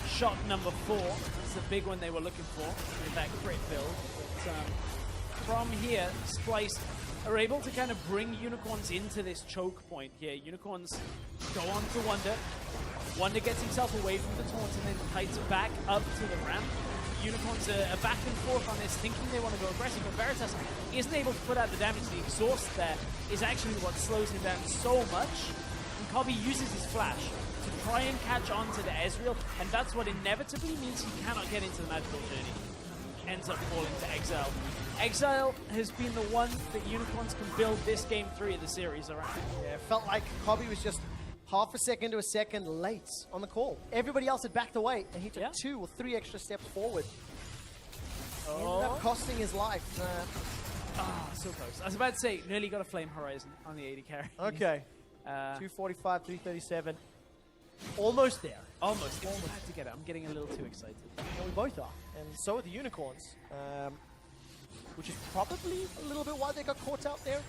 Speaker 2: shot number 4. That's the big one they were looking for with that crit build. But from here, Splyce are able to kind of bring Unicorns into this choke point here. Unicorns go on to Wunder. Wunder gets himself away from the taunt and then kites back up to the ramp. Unicorns are back and forth on this, thinking they want to go aggressive, but Veritas isn't able to put out the damage. The exhaust there is actually what slows him down so much. And Kobbe uses his flash to try and catch on to the Ezreal, and that's what inevitably means he cannot get into the magical journey. Ends up falling to Exileh. Exileh has been the one that Unicorns can build this game 3 of the series around.
Speaker 1: Yeah, it felt like Kobbe was just half a second to a second late on the call. Everybody else had backed away, and he took 2 or 3 extra steps forward. Ended up costing his life.
Speaker 2: So close. I was about to say, nearly got a Flame Horizon on the AD carry.
Speaker 1: Okay. 245, 337. Almost there.
Speaker 2: Almost. Almost to get it. I'm getting a little too excited.
Speaker 1: And we both are. And so are the Unicorns. Which is probably a little bit why they got caught out there.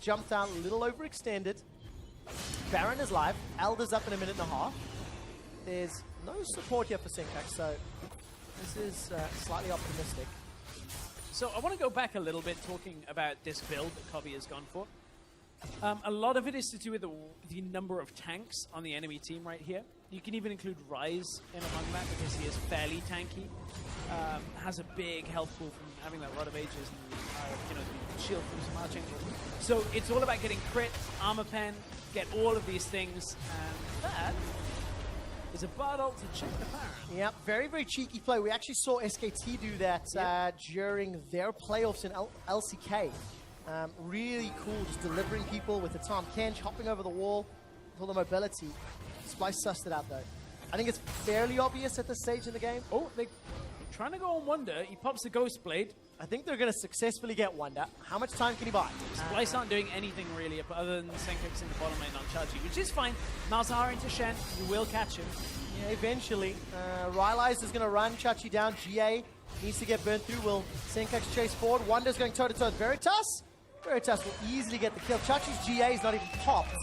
Speaker 1: Jumped out a little overextended. Baron is live. Elder's up in a minute and a half. There's no support here for Sencux, so this is slightly optimistic.
Speaker 2: So I want to go back a little bit talking about this build that Kobbe has gone for. A lot of it is to do with the number of tanks on the enemy team right here. You can even include Ryze in among that because he is fairly tanky. Has a big health pool from having that Rod of Ages and the shield from some Archangel. So it's all about getting crit, armor pen, get all of these things, and that is a bad ult to check the Baron.
Speaker 1: Yeah, very, very cheeky play. We actually saw SKT do that during their playoffs in LCK. Really cool, just delivering people with the Tahm Kench, hopping over the wall with all the mobility. Splyce sussed it out though. I think it's fairly obvious at this stage in the game.
Speaker 2: Oh, they're trying to go on Wunder. He pops the Ghost Blade.
Speaker 1: I think they're going to successfully get Wunder. How much time can he buy?
Speaker 2: Splyce aren't doing anything really other than Sencux in the bottom lane on Trashy, which is fine. Malzahar into Shen, you will catch him.
Speaker 1: Yeah, eventually. Rylai's is going to run Trashy down. GA needs to get burnt through. Will Sencux chase forward? Wunder's going toe-to-toe with Veritas. Veritas will easily get the kill. Trashy's GA is not even popped,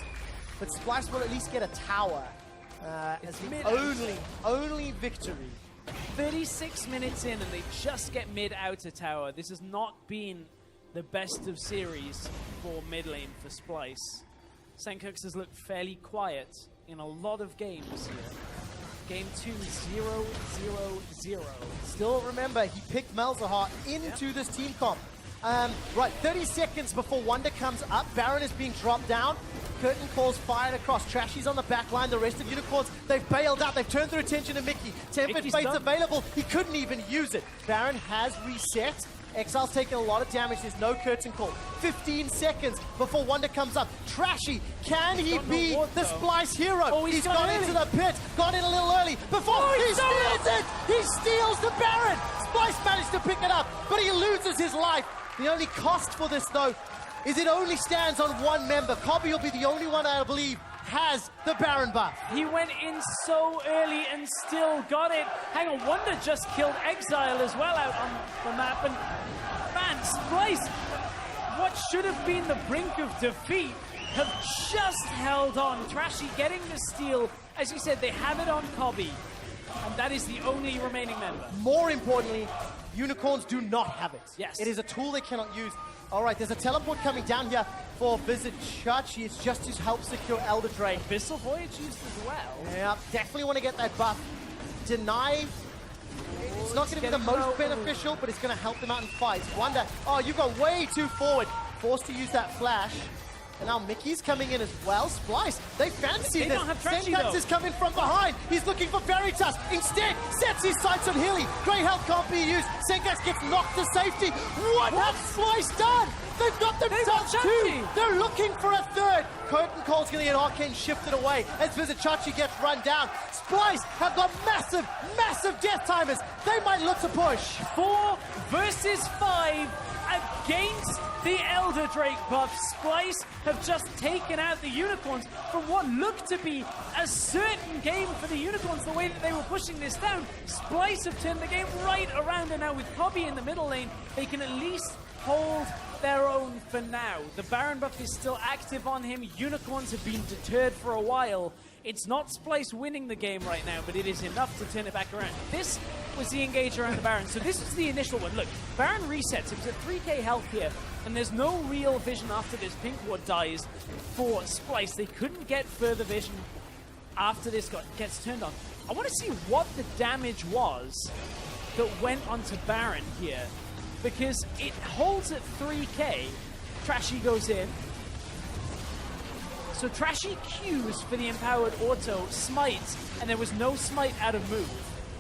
Speaker 1: but Splyce will at least get a tower as the only victory.
Speaker 2: 36 minutes in and they just get mid-outer tower. This has not been the best of series for mid lane for Splyce. Sencux has looked fairly quiet in a lot of games here. Game 2, 0-0-0.
Speaker 1: Still remember, he picked Malzahar into this team comp. Right, 30 seconds before Wunder comes up. Baron is being dropped down. Curtain calls fired across. Trashy's on the back line. The rest of Unicorns, they've bailed out. They've turned their attention to Mikyx. Tempered Fate's available. He couldn't even use it. Baron has reset. Exileh's taking a lot of damage. There's no curtain call. 15 seconds before Wunder comes up. Trashy, can he be the Splyce hero?
Speaker 2: Oh, he's gone
Speaker 1: into the pit. Gone in a little early. Before he steals it! He steals the Baron! Splyce managed to pick it up, but he loses his life. The only cost for this, though, is it only stands on one member. Kobbe will be the only one, I believe, has the Baron buff.
Speaker 2: He went in so early and still got it. Hang on, Wunder just killed Exileh as well out on the map. And man, Splyce, what should have been the brink of defeat, have just held on. Trashy getting the steal. As you said, they have it on Kobbe. And that is the only remaining member.
Speaker 1: More importantly, Unicorns do not have it.
Speaker 2: Yes.
Speaker 1: It is a tool they cannot use. All right, there's a teleport coming down here for Vizicsacsi. It's just to help secure Elder Drain.
Speaker 2: Abyssal Voyage used as well.
Speaker 1: Yeah, definitely want to get that buff. Deny, it's not going to be the most beneficial, but it's going to help them out in fights. Wunder, oh, you got way too forward. Forced to use that flash. And now Mikyx coming in as well. Splyce, they fancy this. Sencux is coming from behind. He's looking for Veritas. Instead, sets his sights on Hilly. Great health can't be used. Sencux gets knocked to safety. What has Splyce done? They've got themselves two. They're looking for a third. Curtain Call's going to get Arcane shifted away as Vizicsacsi gets run down. Splyce have got massive, massive death timers. They might look to push.
Speaker 2: 4 versus 5 against the Elder Drake buff. Splyce have just taken out the Unicorns from what looked to be a certain game for the Unicorns, the way that they were pushing this down. Splyce have turned the game right around, and now with Kobbe in the middle lane, they can at least hold their own for now. The Baron buff is still active on him. Unicorns have been deterred for a while. It's not Splyce winning the game right now, but it is enough to turn it back around. This was the engage around the Baron. So this was the initial one. Look, Baron resets. It was at 3k health here, and there's no real vision after this pink ward dies for Splyce. They couldn't get further vision after this gets turned on. I want to see what the damage was that went onto Baron here, because it holds at 3k. Trashy goes in. So Trashy Qs for the empowered auto, smites, and there was no smite out of Move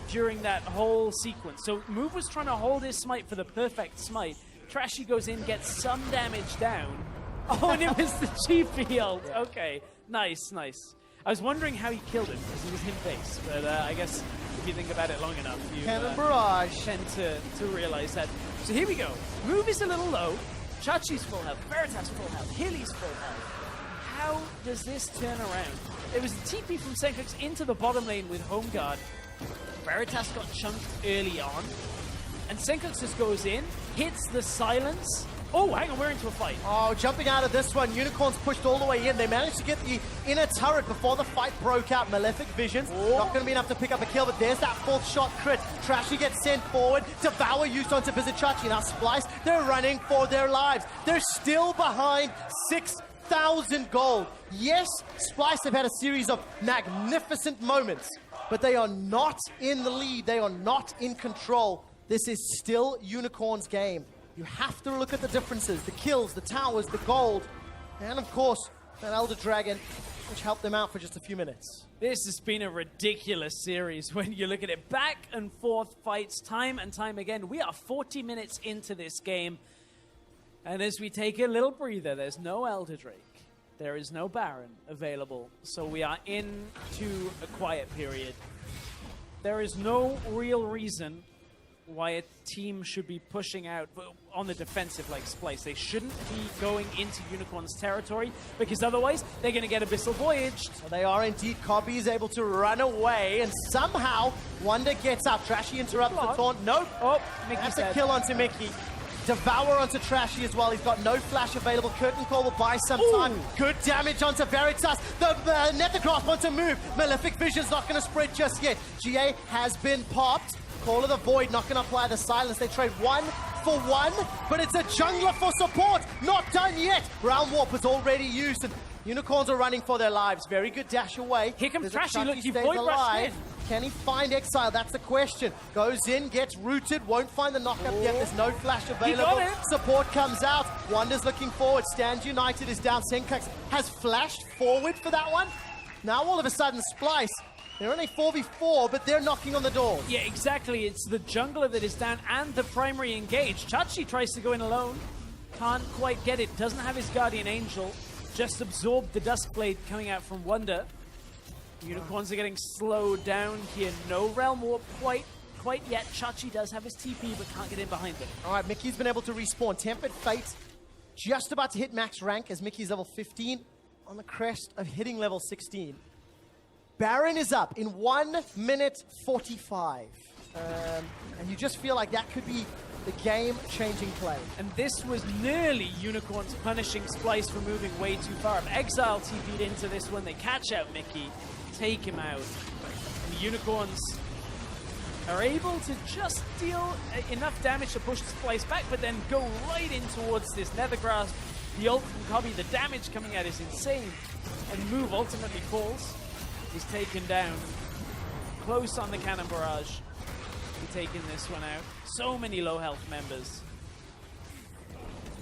Speaker 2: during that whole sequence. So Move was trying to hold his smite for the perfect smite. Trashy goes in, gets some damage down. Oh, and it was the cheap field. Okay, nice, nice. I was wondering how he killed him, because he was in base, but I guess if you think about it long enough, you tend to realize that. So here we go. Move is a little low. Chachi's full health, Veritas full health, Hilly's full health. How does this turn around? There was a TP from Sencux into the bottom lane with Home Guard. Veritas got chunked early on. And Sencux just goes in, hits the silence. Oh, hang on, we're into a fight.
Speaker 1: Oh, jumping out of this one. Unicorns pushed all the way in. They managed to get the inner turret before the fight broke out. Malefic Visions. Not going to be enough to pick up a kill, but there's that fourth shot crit. Trashy gets sent forward. Devour used onto Vizicsacsi. Now Splyce, they're running for their lives. They're still behind 6,000 gold. Yes, Splyce have had a series of magnificent moments, but they are not in the lead. They are not in control. This is still Unicorn's game. You have to look at the differences, the kills, the towers, the gold, and of course, that Elder Dragon, which helped them out for just a few minutes.
Speaker 2: This has been a ridiculous series when you look at it. Back and forth fights, time and time again. We are 40 minutes into this game, and as we take a little breather, there's no Elder Drake. There is no Baron available, so we are into a quiet period. There is no real reason why a team should be pushing out on the defensive like Splyce. They shouldn't be going into Unicorn's territory, because otherwise they're going to get Abyssal Voyaged.
Speaker 1: Well, they are indeed. Kobbe is able to run away, and somehow Wunder gets up. Trashy interrupts the taunt. Nope.
Speaker 2: Oh, Mikyx
Speaker 1: That's a kill onto Mikyx. Devour onto Trashy as well. He's got no flash available. Curtain Call will buy some time. Good damage onto Veritas. The Nethercross wants to move. Malefic Vision's not going to spread just yet. GA has been popped. Call of the Void not going to apply the silence. They trade 1 for 1, but it's a jungler for support. Not done yet. Realm Warp was already used, and Unicorns are running for their lives. Very good dash away.
Speaker 2: Here comes Trashy. Look, he
Speaker 1: stays
Speaker 2: Void
Speaker 1: alive.
Speaker 2: rushed in.
Speaker 1: Can he find Exileh? That's the question. Goes in, gets rooted, won't find the knockup yet. There's no flash available. Support comes out. Wunder's looking forward. Stands United is down. Sencux has flashed forward for that one. Now all of a sudden, Splyce, they're only 4v4, but they're knocking on the door.
Speaker 2: Yeah, exactly. It's the jungler that is down and the primary engage. Chachi tries to go in alone. Can't quite get it. Doesn't have his Guardian Angel. Just absorbed the Duskblade coming out from Wunder. Unicorns are getting slowed down here. No Realm Warp quite yet. Chachi does have his TP, but can't get in behind them.
Speaker 1: All right, Mickey's been able to respawn. Tempered Fate just about to hit max rank as Mickey's level 15 on the crest of hitting level 16. Baron is up in 1 minute 45. And you just feel like that could be the game-changing play.
Speaker 2: And this was nearly Unicorns punishing Splyce for moving way too far. Exileh TP'd into this one. They catch out Mikyx, take him out. And the Unicorns are able to just deal enough damage to push Splyce back, but then go right in towards this Nethergrasp. The ult from Kobbe, the damage coming out is insane. And Move ultimately falls. He's taken down. Close on the cannon barrage. He's taking this one out. So many low health members.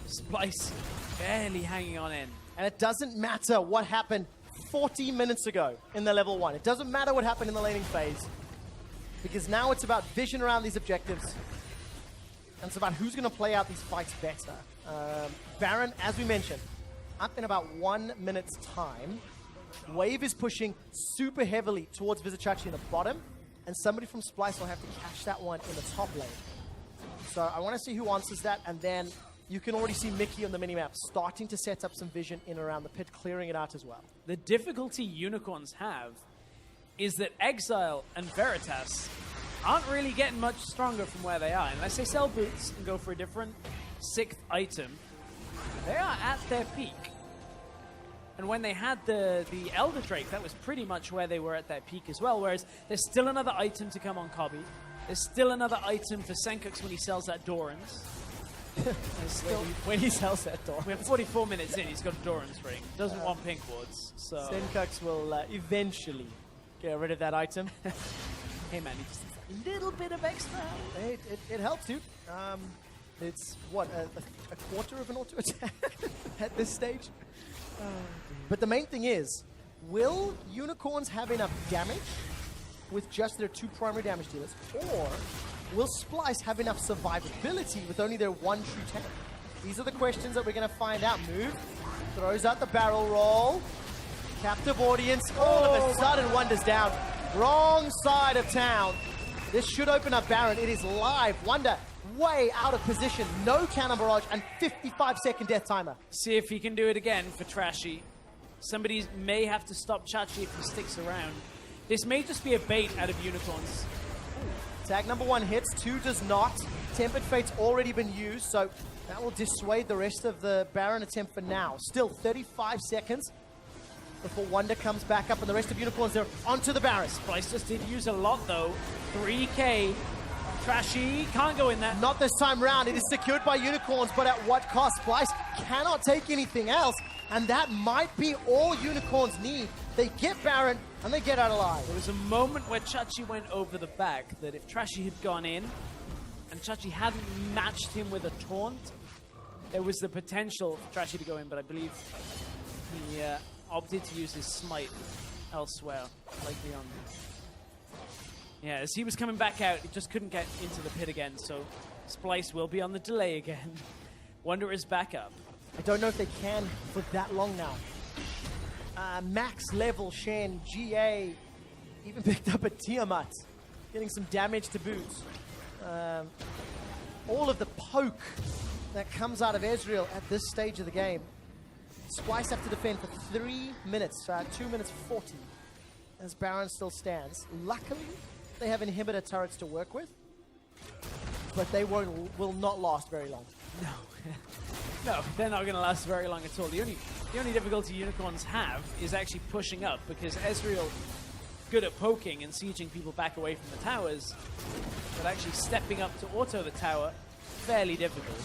Speaker 2: Splyce barely hanging on in.
Speaker 1: And it doesn't matter what happened 40 minutes ago in the level 1. It doesn't matter what happened in the laning phase. Because now it's about vision around these objectives. And it's about who's going to play out these fights better. Baron, as we mentioned, up in about 1 minute's time. Wave is pushing super heavily towards Vizicsacsi in the bottom, and somebody from Splyce will have to catch that one in the top lane. So I want to see who answers that, and then you can already see Mikyx on the minimap starting to set up some vision in around the pit, clearing it out as well.
Speaker 2: The difficulty Unicorns have is that Exileh and Veritas aren't really getting much stronger from where they are. Unless they sell boots and go for a different 6th item, they are at their peak. And when they had the Elder Drake, that was pretty much where they were at their peak as well, whereas there's still another item to come on Kobbe. There's still another item for Sencux when he sells that Doran's.
Speaker 1: When he sells that door.
Speaker 2: We have 44 minutes in, he's got a Doran's ring. Doesn't want pink wards, so...
Speaker 1: Sencux will eventually get rid of that item.
Speaker 2: Hey man, he just needs a little bit of extra help.
Speaker 1: It helps, dude. It's, what, a quarter of an auto attack at this stage? But the main thing is, will Unicorns have enough damage with just their 2 primary damage dealers, or will Splyce have enough survivability with only their 1 true tank? These are the questions that we're going to find out. Move, throws out the barrel roll, captive audience. All of a sudden, Wunder's down. Wrong side of town. This should open up Baron. It is live. Wunder way out of position. No cannon barrage and 55-second death timer.
Speaker 2: See if he can do it again for Trashy. Somebody may have to stop Chachi if he sticks around. This may just be a bait out of Unicorns.
Speaker 1: Tag number 1 hits, 2 does not. Tempered Fate's already been used, so that will dissuade the rest of the Baron attempt for now. Still 35 seconds before Wunder comes back up, and the rest of Unicorns, they're onto the Baron.
Speaker 2: Splyce just did use a lot though. 3k. Trashy can't go in there.
Speaker 1: Not this time round. It is secured by Unicorns, but at what cost? Splyce cannot take anything else, and that might be all Unicorns need. They get Baron, and they get out alive.
Speaker 2: There was a moment where Chachi went over the back that if Trashy had gone in, and Chachi hadn't matched him with a taunt, there was the potential for Trashy to go in, but I believe he opted to use his smite elsewhere, likely on... Yeah, as he was coming back out, he just couldn't get into the pit again, so Splyce will be on the delay again. Wunder is back up.
Speaker 1: I don't know if they can for that long now. Max level Shen, GA, even picked up a Tiamat, getting some damage to boot. All of the poke that comes out of Ezreal at this stage of the game. Splyce have to defend for 3 minutes, 2 minutes 40, as Baron still stands. Luckily, they have inhibitor turrets to work with, but they will not last very long.
Speaker 2: No. No, they're not going to last very long at all. The only difficulty Unicorns have is actually pushing up, because Ezreal good at poking and sieging people back away from the towers, but actually stepping up to auto the tower, fairly difficult.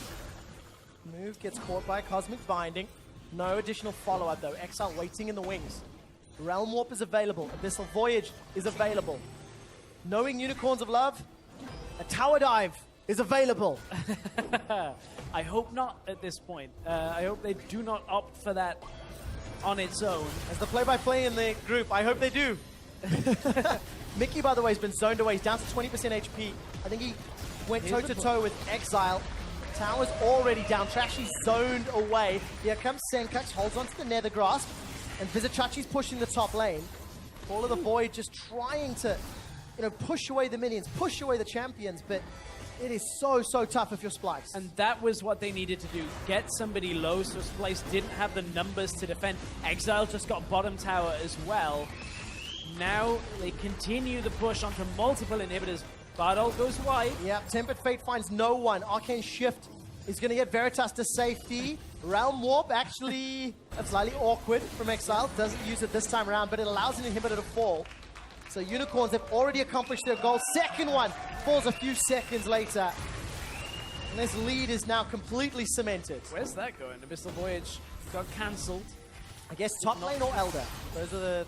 Speaker 1: Move gets caught by Cosmic Binding. No additional follow-up though. Exileh waiting in the wings. Realm Warp is available. Abyssal Voyage is available. Knowing Unicorns of Love, a tower dive is available.
Speaker 2: I hope not at this point. I hope they do not opt for that on its own.
Speaker 1: As the play-by-play in the group, I hope they do. Mikyx, by the way, has been zoned away. He's down to 20% HP. I think he went toe-to-toe with Exileh. Tower's already down. Trashy's zoned away. Here comes Sencux, holds onto the Nether Grasp, and Vizicsacsi's pushing the top lane. Call of the Void just trying to, push away the minions, push away the champions, but it is so tough if you're Splyce.
Speaker 2: And that was what they needed to do. Get somebody low so Splyce didn't have the numbers to defend. Exileh just got bottom tower as well. Now they continue the push onto multiple inhibitors. Bardol goes wide.
Speaker 1: Yeah, Tempered Fate finds no one. Arcane Shift is going to get Veritas to safety. Realm Warp actually slightly awkward from Exileh. Doesn't use it this time around, but it allows an inhibitor to fall. So Unicorns have already accomplished their goal. Second one falls a few seconds later. And this lead is now completely cemented.
Speaker 2: Where's that going? Abyssal Voyage got cancelled.
Speaker 1: I guess top lane or Elder. Those are the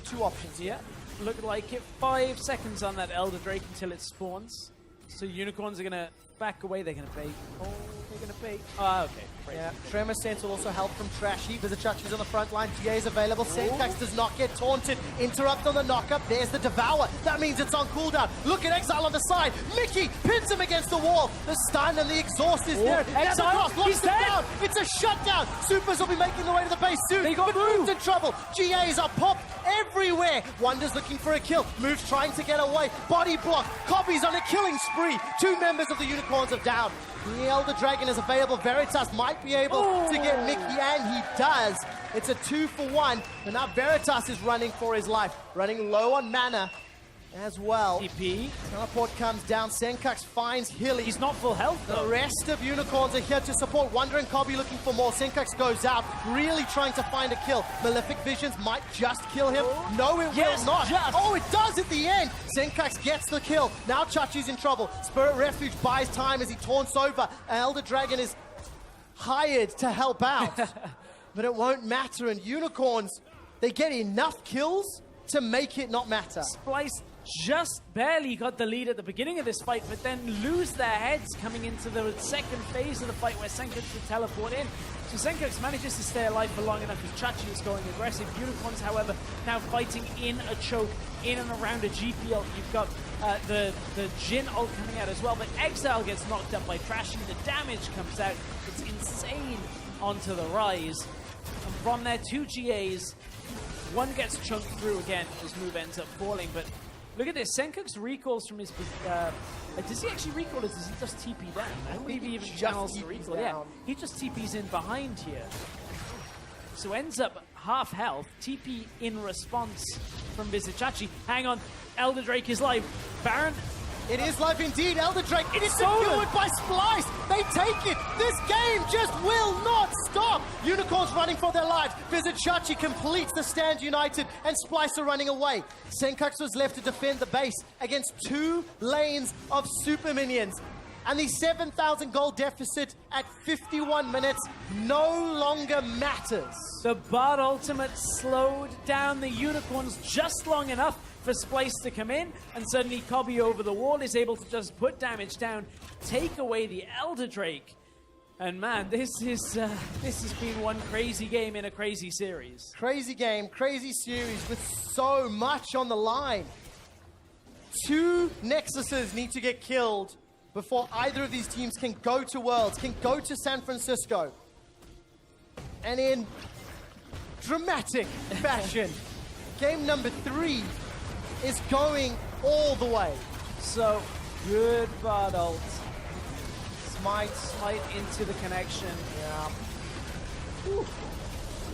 Speaker 1: two options here.
Speaker 2: Yeah, looked like it. 5 seconds on that Elder Drake until it spawns. So Unicorns are going to back away. They're going to bait. Oh, they're going to bait. Ah, okay. Great.
Speaker 1: Yeah, Tremor Sense will also help from Trashy. Vizicsacsi's on the front line. GA is available. Sencux does not get taunted. Interrupt on the knockup. There's the Devour. That means it's on cooldown. Look at Exileh on the side. Mikyx pins him against the wall. The stun and the exhaust is there.
Speaker 2: Exileh, he's dead.
Speaker 1: Down. It's a shutdown. Supers will be making their way to the base soon.
Speaker 2: They got
Speaker 1: but Move's in trouble. GAs are popped everywhere. Wunder's looking for a kill. Move's trying to get away. Body block. Kobbe's on a killing spree. 2 members of the Unicorns are down. The Elder Dragon is available. Veritas might be able to get Mikyx, and he does. It's a 2-for-1, and now Veritas is running for his life, running low on mana as well.
Speaker 2: TP.
Speaker 1: Teleport comes down. Sencux finds Hylissang.
Speaker 2: He's not full health, though.
Speaker 1: The rest of Unicorns are here to support. Wunder and Kobbe looking for more. Sencux goes out, really trying to find a kill. Malefic Visions might just kill him. No, it will not.
Speaker 2: Just.
Speaker 1: Oh, it does at the end. Sencux gets the kill. Now Trashy's in trouble. Spirit Refuge buys time as he taunts over. Elder Dragon is hired to help out. But it won't matter. And Unicorns, they get enough kills to make it not matter.
Speaker 2: Splyce just barely got the lead at the beginning of this fight, but then lose their heads coming into the second phase of the fight where Sencux would teleport in. So Sencux manages to stay alive for long enough as Trashy is going aggressive. Unicorns, however, now fighting in a choke, in and around a GP ult. You've got the Jhin ult coming out as well, but Exileh gets knocked up by Trashy. The damage comes out. It's insane onto the Rise. And from there, 2 GAs. One gets chunked through again as move ends up falling, but look at this. Sencux recalls from his... does he actually recall or does he just TP down? I don't believe he even channels the recall. Yeah, he just TPs in behind here. So ends up half health. TP in response from Vizicsacsi. Hang on. Elder Drake is live. Baron...
Speaker 1: It is live indeed. Elder Drake, it is secured by Splyce. They take it. This game just will not stop. Unicorns running for their lives. Vizicsacsi completes the stand united, and Splyce are running away. Sencux was left to defend the base against 2 lanes of super minions. And the 7,000 gold deficit at 51 minutes no longer matters.
Speaker 2: The Bard ultimate slowed down the Unicorns just long enough for Splyce to come in, and suddenly Kobbe over the wall is able to just put damage down, take away the Elder Drake. And man, this has been one crazy game in a crazy series.
Speaker 1: Crazy game, crazy series with so much on the line. 2 Nexuses need to get killed before either of these teams can go to Worlds, can go to San Francisco. And in dramatic fashion, game number 3 is going all the way.
Speaker 2: So, good Bard ult. Smite into the connection.
Speaker 1: Yeah.
Speaker 2: Whew.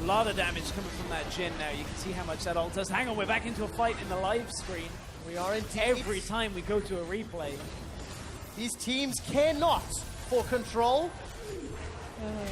Speaker 2: A lot of damage coming from that Jhin now. You can see how much that ult does. Hang on, we're back into a fight in the live screen.
Speaker 1: We are indeed.
Speaker 2: Every time we go to a replay.
Speaker 1: These teams care not for control.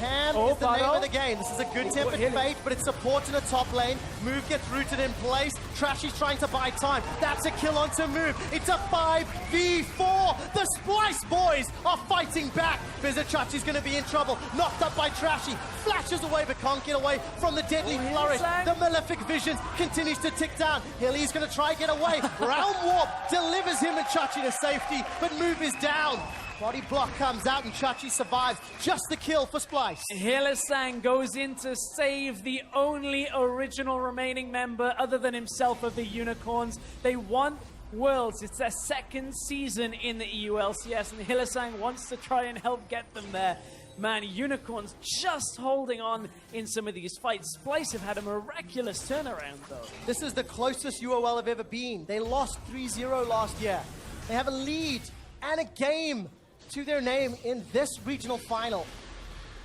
Speaker 1: Cam is the name of the game. This is a good tempered fate, but it's support in the top lane. Move gets rooted in place. Trashy's trying to buy time. That's a kill onto Move. It's a 5v4. The Splyce boys are fighting back. Vizicsacsi's going to be in trouble. Knocked up by Trashy. Flashes away, but can't get away from the deadly flourish. The Malefic Visions continues to tick down. Hilly's going to try and get away. Realm Warp delivers him and Trashy to safety, but Move is down. Body block comes out and Trashy survives. Just the kill for Splyce.
Speaker 2: Hylissang goes in to save the only original remaining member other than himself of the Unicorns. They won Worlds. It's their 2nd season in the EU LCS, and Hylissang wants to try and help get them there. Man, Unicorns just holding on in some of these fights. Splyce have had a miraculous turnaround, though.
Speaker 1: This is the closest UOL have ever been. They lost 3-0 last year. They have a lead and a game to their name in this regional final.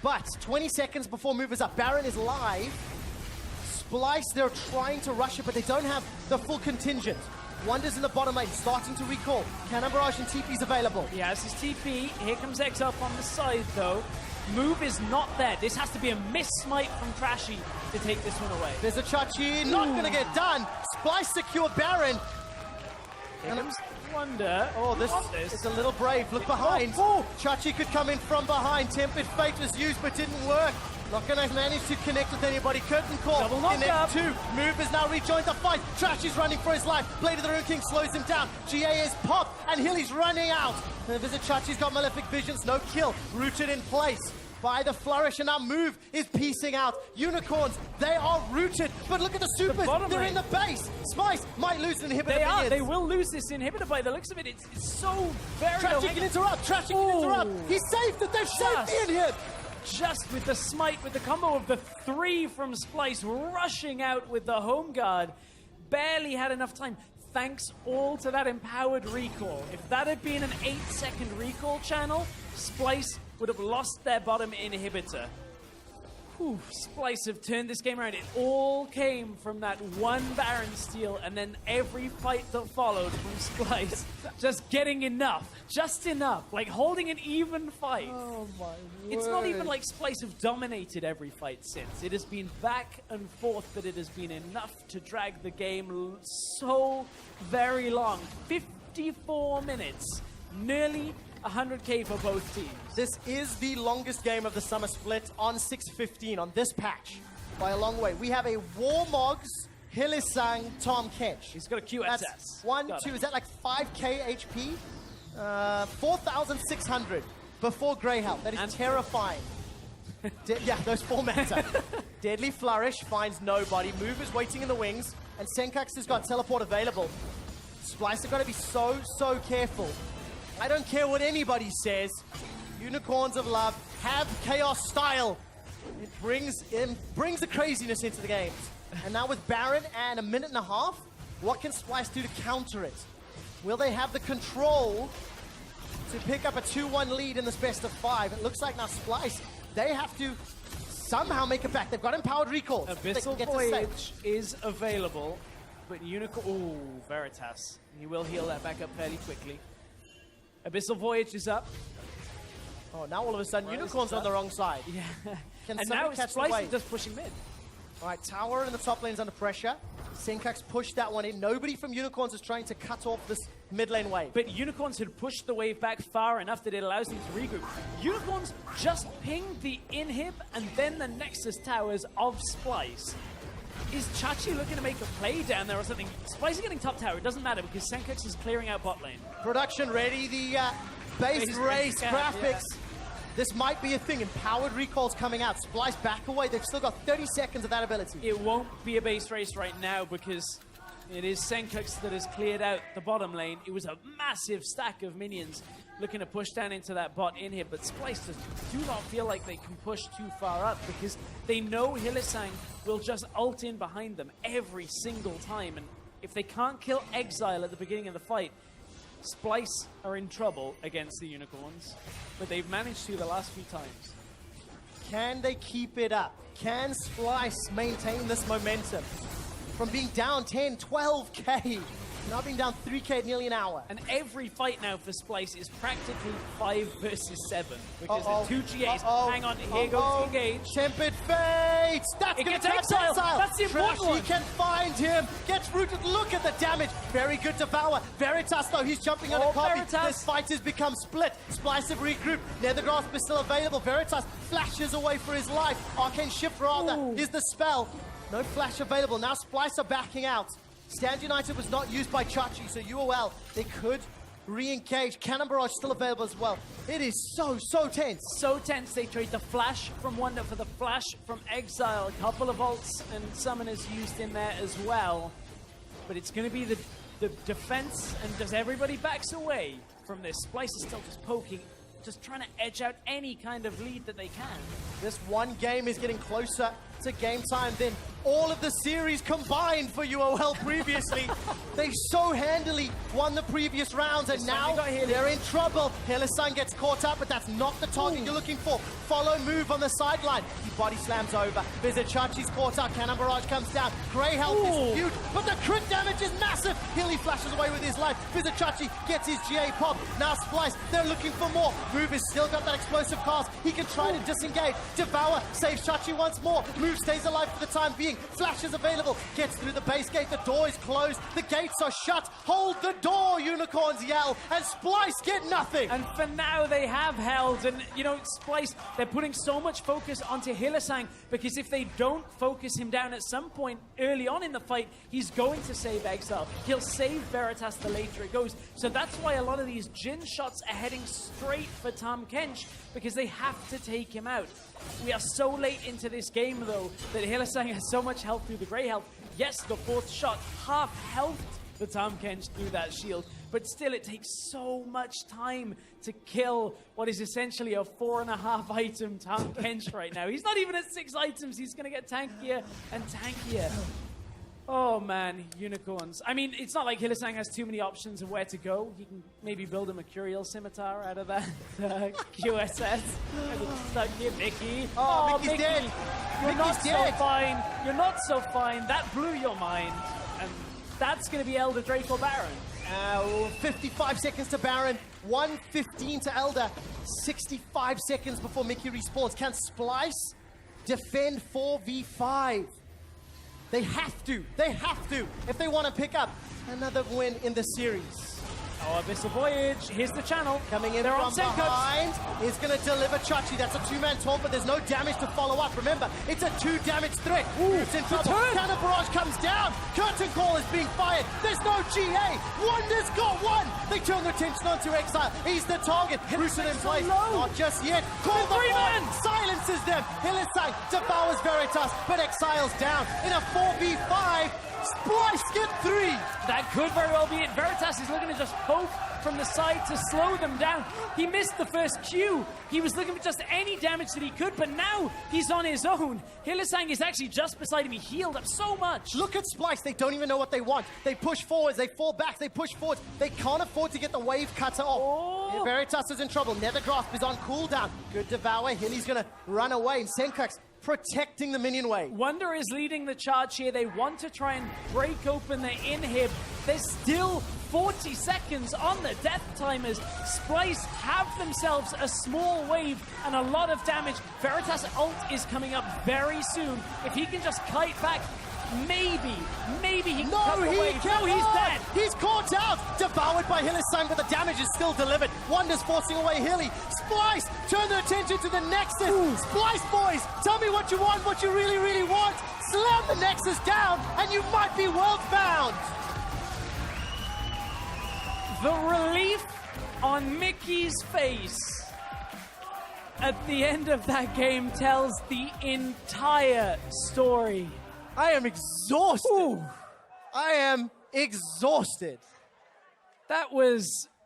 Speaker 1: But 20 seconds before move is up, Baron is live. Splyce, they're trying to rush it, but they don't have the full contingent. Wunder's in the bottom lane, starting to recall. Cannon Barrage and TP's available.
Speaker 2: He has his TP. Here comes Exileh on the side, though. Move is not there. This has to be a miss smite from Trashy to take this one away.
Speaker 1: There's a Trashy, not going to get done. Splyce secure Baron.
Speaker 2: Here comes Wunder.
Speaker 1: Oh, this is a little brave. Look behind. Trashy could come in from behind. Tempered Fate was used, but didn't work. Not going to manage to connect with anybody. Curtain call.
Speaker 2: Double knock-up.
Speaker 1: Connect 2. Move has now rejoined the fight. Trashy's running for his life. Blade of the Rune King slows him down. GA is popped, and Hilly's running out. Vizicsacsi's got Malefic Visions. No kill. Rooted in place by the flourish, and now Move is piecing out. Unicorns, they are rooted, but look at the supers. They're in the base. Splyce might lose an inhibitor.
Speaker 2: They will lose this inhibitor by the looks of it. It's so very
Speaker 1: Trashy can interrupt. Trashy can interrupt. He saved it. They've saved the inhib.
Speaker 2: Just with the smite, with the combo of the 3 from Splyce rushing out with the home guard. Barely had enough time. thanks all to that empowered recall. If that had been an 8-second recall channel, Splyce would have lost their bottom inhibitor. Whew, Splyce have turned this game around. It all came from that one Baron steal, and then every fight that followed from Splyce. Just getting enough. Just enough. Like holding an even fight.
Speaker 1: Oh my word.
Speaker 2: It's not even like Splyce have dominated every fight since. It has been back and forth, but it has been enough to drag the game so very long. 54 minutes. Nearly 100K for both teams.
Speaker 1: This is the longest game of the summer split on 6:15 on this patch by a long way. We have a Warmogs, Hylissang, Tahm Kench.
Speaker 2: He's got a QSS.
Speaker 1: That's 1, 2, is that like 5K HP? 4,600 before Grey Health. That is terrifying. Yeah, those 4 meta. Deadly Flourish finds nobody. Move is waiting in the wings, and Sencux has got teleport available. Splyce have got to be so careful. I don't care what anybody says. Unicorns of Love have chaos style. It brings the craziness into the games. And now with Baron and a minute and a half, what can Splyce do to counter it? Will they have the control to pick up a 2-1 lead in this best of 5? It looks like now Splyce, they have to somehow make it back. They've got empowered recall.
Speaker 2: Abyssal Voyage is available, but Unicorn... Ooh, Veritas. He will heal that back up fairly quickly. Abyssal Voyage is up.
Speaker 1: Oh, now all of a sudden, Unicorn's on the wrong side.
Speaker 2: Yeah.
Speaker 1: Can
Speaker 2: and now
Speaker 1: catch
Speaker 2: Splyce is just pushing mid.
Speaker 1: All right, Tower in the top lane's under pressure. Sencux pushed that one in. Nobody from Unicorns is trying to cut off this mid lane wave.
Speaker 2: But Unicorns had pushed the wave back far enough that it allows them to regroup. Unicorns just pinged the inhib and then the Nexus towers of Splyce. Is Chachi looking to make a play down there or something? Splyce is getting top tower. It doesn't matter because Sencux is clearing out bot lane.
Speaker 1: Production ready. The base race graphics.
Speaker 2: Yeah.
Speaker 1: This might be a thing. Empowered recalls coming out. Splyce back away. They've still got 30 seconds of that ability.
Speaker 2: It won't be a base race right now because it is Sencux that has cleared out the bottom lane. It was a massive stack of minions looking to push down into that bot in here, but Splyce do not feel like they can push too far up because they know Hylissang will just ult in behind them every single time, and if they can't kill Exileh at the beginning of the fight, Splyce are in trouble against the Unicorns, but they've managed to the last few times.
Speaker 1: Can they keep it up? Can Splyce maintain this momentum? From being down 10, 12K, now being down 3K at nearly an hour.
Speaker 2: And every fight now for Splyce is practically 5 versus 7 because the 2 GAs. Hang on, here goes Engage.
Speaker 1: Tempered Fate! That's going to catch Exile!
Speaker 2: That's the important one!
Speaker 1: Trashy can find him! Gets rooted, look at the damage! Very good Devour. Veritas though, he's jumping on a Kobbe. This fight has become split. Splyce have regrouped. Nether Grasp is still available. Veritas flashes away for his life. Arcane Shift rather is the spell. No flash available. Now Splyce are backing out. Stand United was not used by Trashy, so UOL, they could re-engage. Cannon Barrage still available as well. It is so tense.
Speaker 2: So tense, they trade the flash from Wunder for the flash from Exile. A couple of ults and summoners used in there as well. But it's going to be the defense, and just everybody backs away from this. Splyce is still just poking, just trying to edge out any kind of lead that they can.
Speaker 1: This one game is getting closer to game time than all of the series combined for UOL previously. They so handily won the previous rounds, and now they're in trouble. Hylissang gets caught up, but that's not the target you're looking for. Follow move on the sideline. He body slams over. Vizicsacsi's caught up. Cannon Barrage comes down. Grey Health is huge, but the crit damage is massive. Hilly flashes away with his life. Vizicsacsi gets his GA pop. Now Splyce, they're looking for more. Move has still got that explosive cast. He can try to disengage. Devour saves Chachi once more. Move stays alive for the time being. Flash is available. Gets through the base gate. The door is closed. The gates are shut. Hold the door, Unicorns yell. And Splyce get nothing.
Speaker 2: And for now, they have held. And, you know, Splyce, they're putting so much focus onto Hylissang because if they don't focus him down at some point early on in the fight, he's going to save Exile. He'll save Veritas the later it goes. So that's why a lot of these Jhin shots are heading straight for Tahm Kench because they have to take him out. We are so late into this game, though, that Hylissang has so much health through the Grey Health. Yes, the fourth shot, half health for Tahm Kench through that shield, but still it takes so much time to kill what is essentially a 4.5 item Tahm Kench right now. He's not even at 6 items. He's going to get tankier and tankier. Oh man, unicorns. I mean, it's not like Hylissang has too many options of where to go. He can maybe build a Mercurial Scimitar out of that QSS. Stuck here, Mickey.
Speaker 1: Oh, Mickey's dead.
Speaker 2: You're not
Speaker 1: Mickey's dead.
Speaker 2: so fine. You're not so fine. That blew your mind. And that's going to be Elder Draco Baron.
Speaker 1: 55 seconds to Baron, 1:15 to Elder, 65 seconds before Mickey respawns. Can Splyce defend 4v5? They have to, if they want to pick up another win in the series.
Speaker 2: Oh, Abyssal Voyage. Here's the channel.
Speaker 1: Coming in
Speaker 2: They're
Speaker 1: from
Speaker 2: on Sencux.
Speaker 1: behind is going to deliver Trashy. That's a two-man 12, but there's no damage to follow up. Remember, it's a two-damage threat. Ooh, it's in trouble. Cannon Barrage comes down. Curtain Call is being fired. There's no GA. Wunder's got one. They turn their attention onto Exileh. He's the target. Rooted in place. Not just yet. Call the
Speaker 2: Freeman
Speaker 1: silences them. Hylissang devours Veritas, but Exileh's down in a 4v5. Splyce get 3.
Speaker 2: That could very well be it. Veritas is looking to just poke from the side to slow them down. He missed the first Q. He was looking for just any damage that he could, but now he's on his own. Hylissang is actually just beside him. He healed up so much.
Speaker 1: Look at Splyce. They don't even know what they want. They push forwards. They fall back. They push forwards. They can't afford to get the wave cutter off.
Speaker 2: Oh.
Speaker 1: Veritas is in trouble. Nether Grasp is on cooldown. Good Devour. Hilly's going to run away. And Sencux protecting the minion wave.
Speaker 2: Wunder is leading the charge here. They want to try and break open the inhib. There's still 40 seconds on the death timers. Splyce have themselves a small wave and a lot of damage. Veritas ult is coming up very soon. If he can just kite back, maybe he can cut the wave. No, he's dead.
Speaker 1: He's caught out. Devoured by Hylissang, but the damage is still delivered. Wunder's forcing away Hilly. Splyce turn their attention to the Nexus. Splyce boys, tell me what you want, what you really, really want. Slam the Nexus down, and you might be world-bound.
Speaker 2: The relief on Mickey's face at the end of that game tells the entire story.
Speaker 1: I am exhausted.
Speaker 2: Ooh.
Speaker 1: I am exhausted.
Speaker 2: That was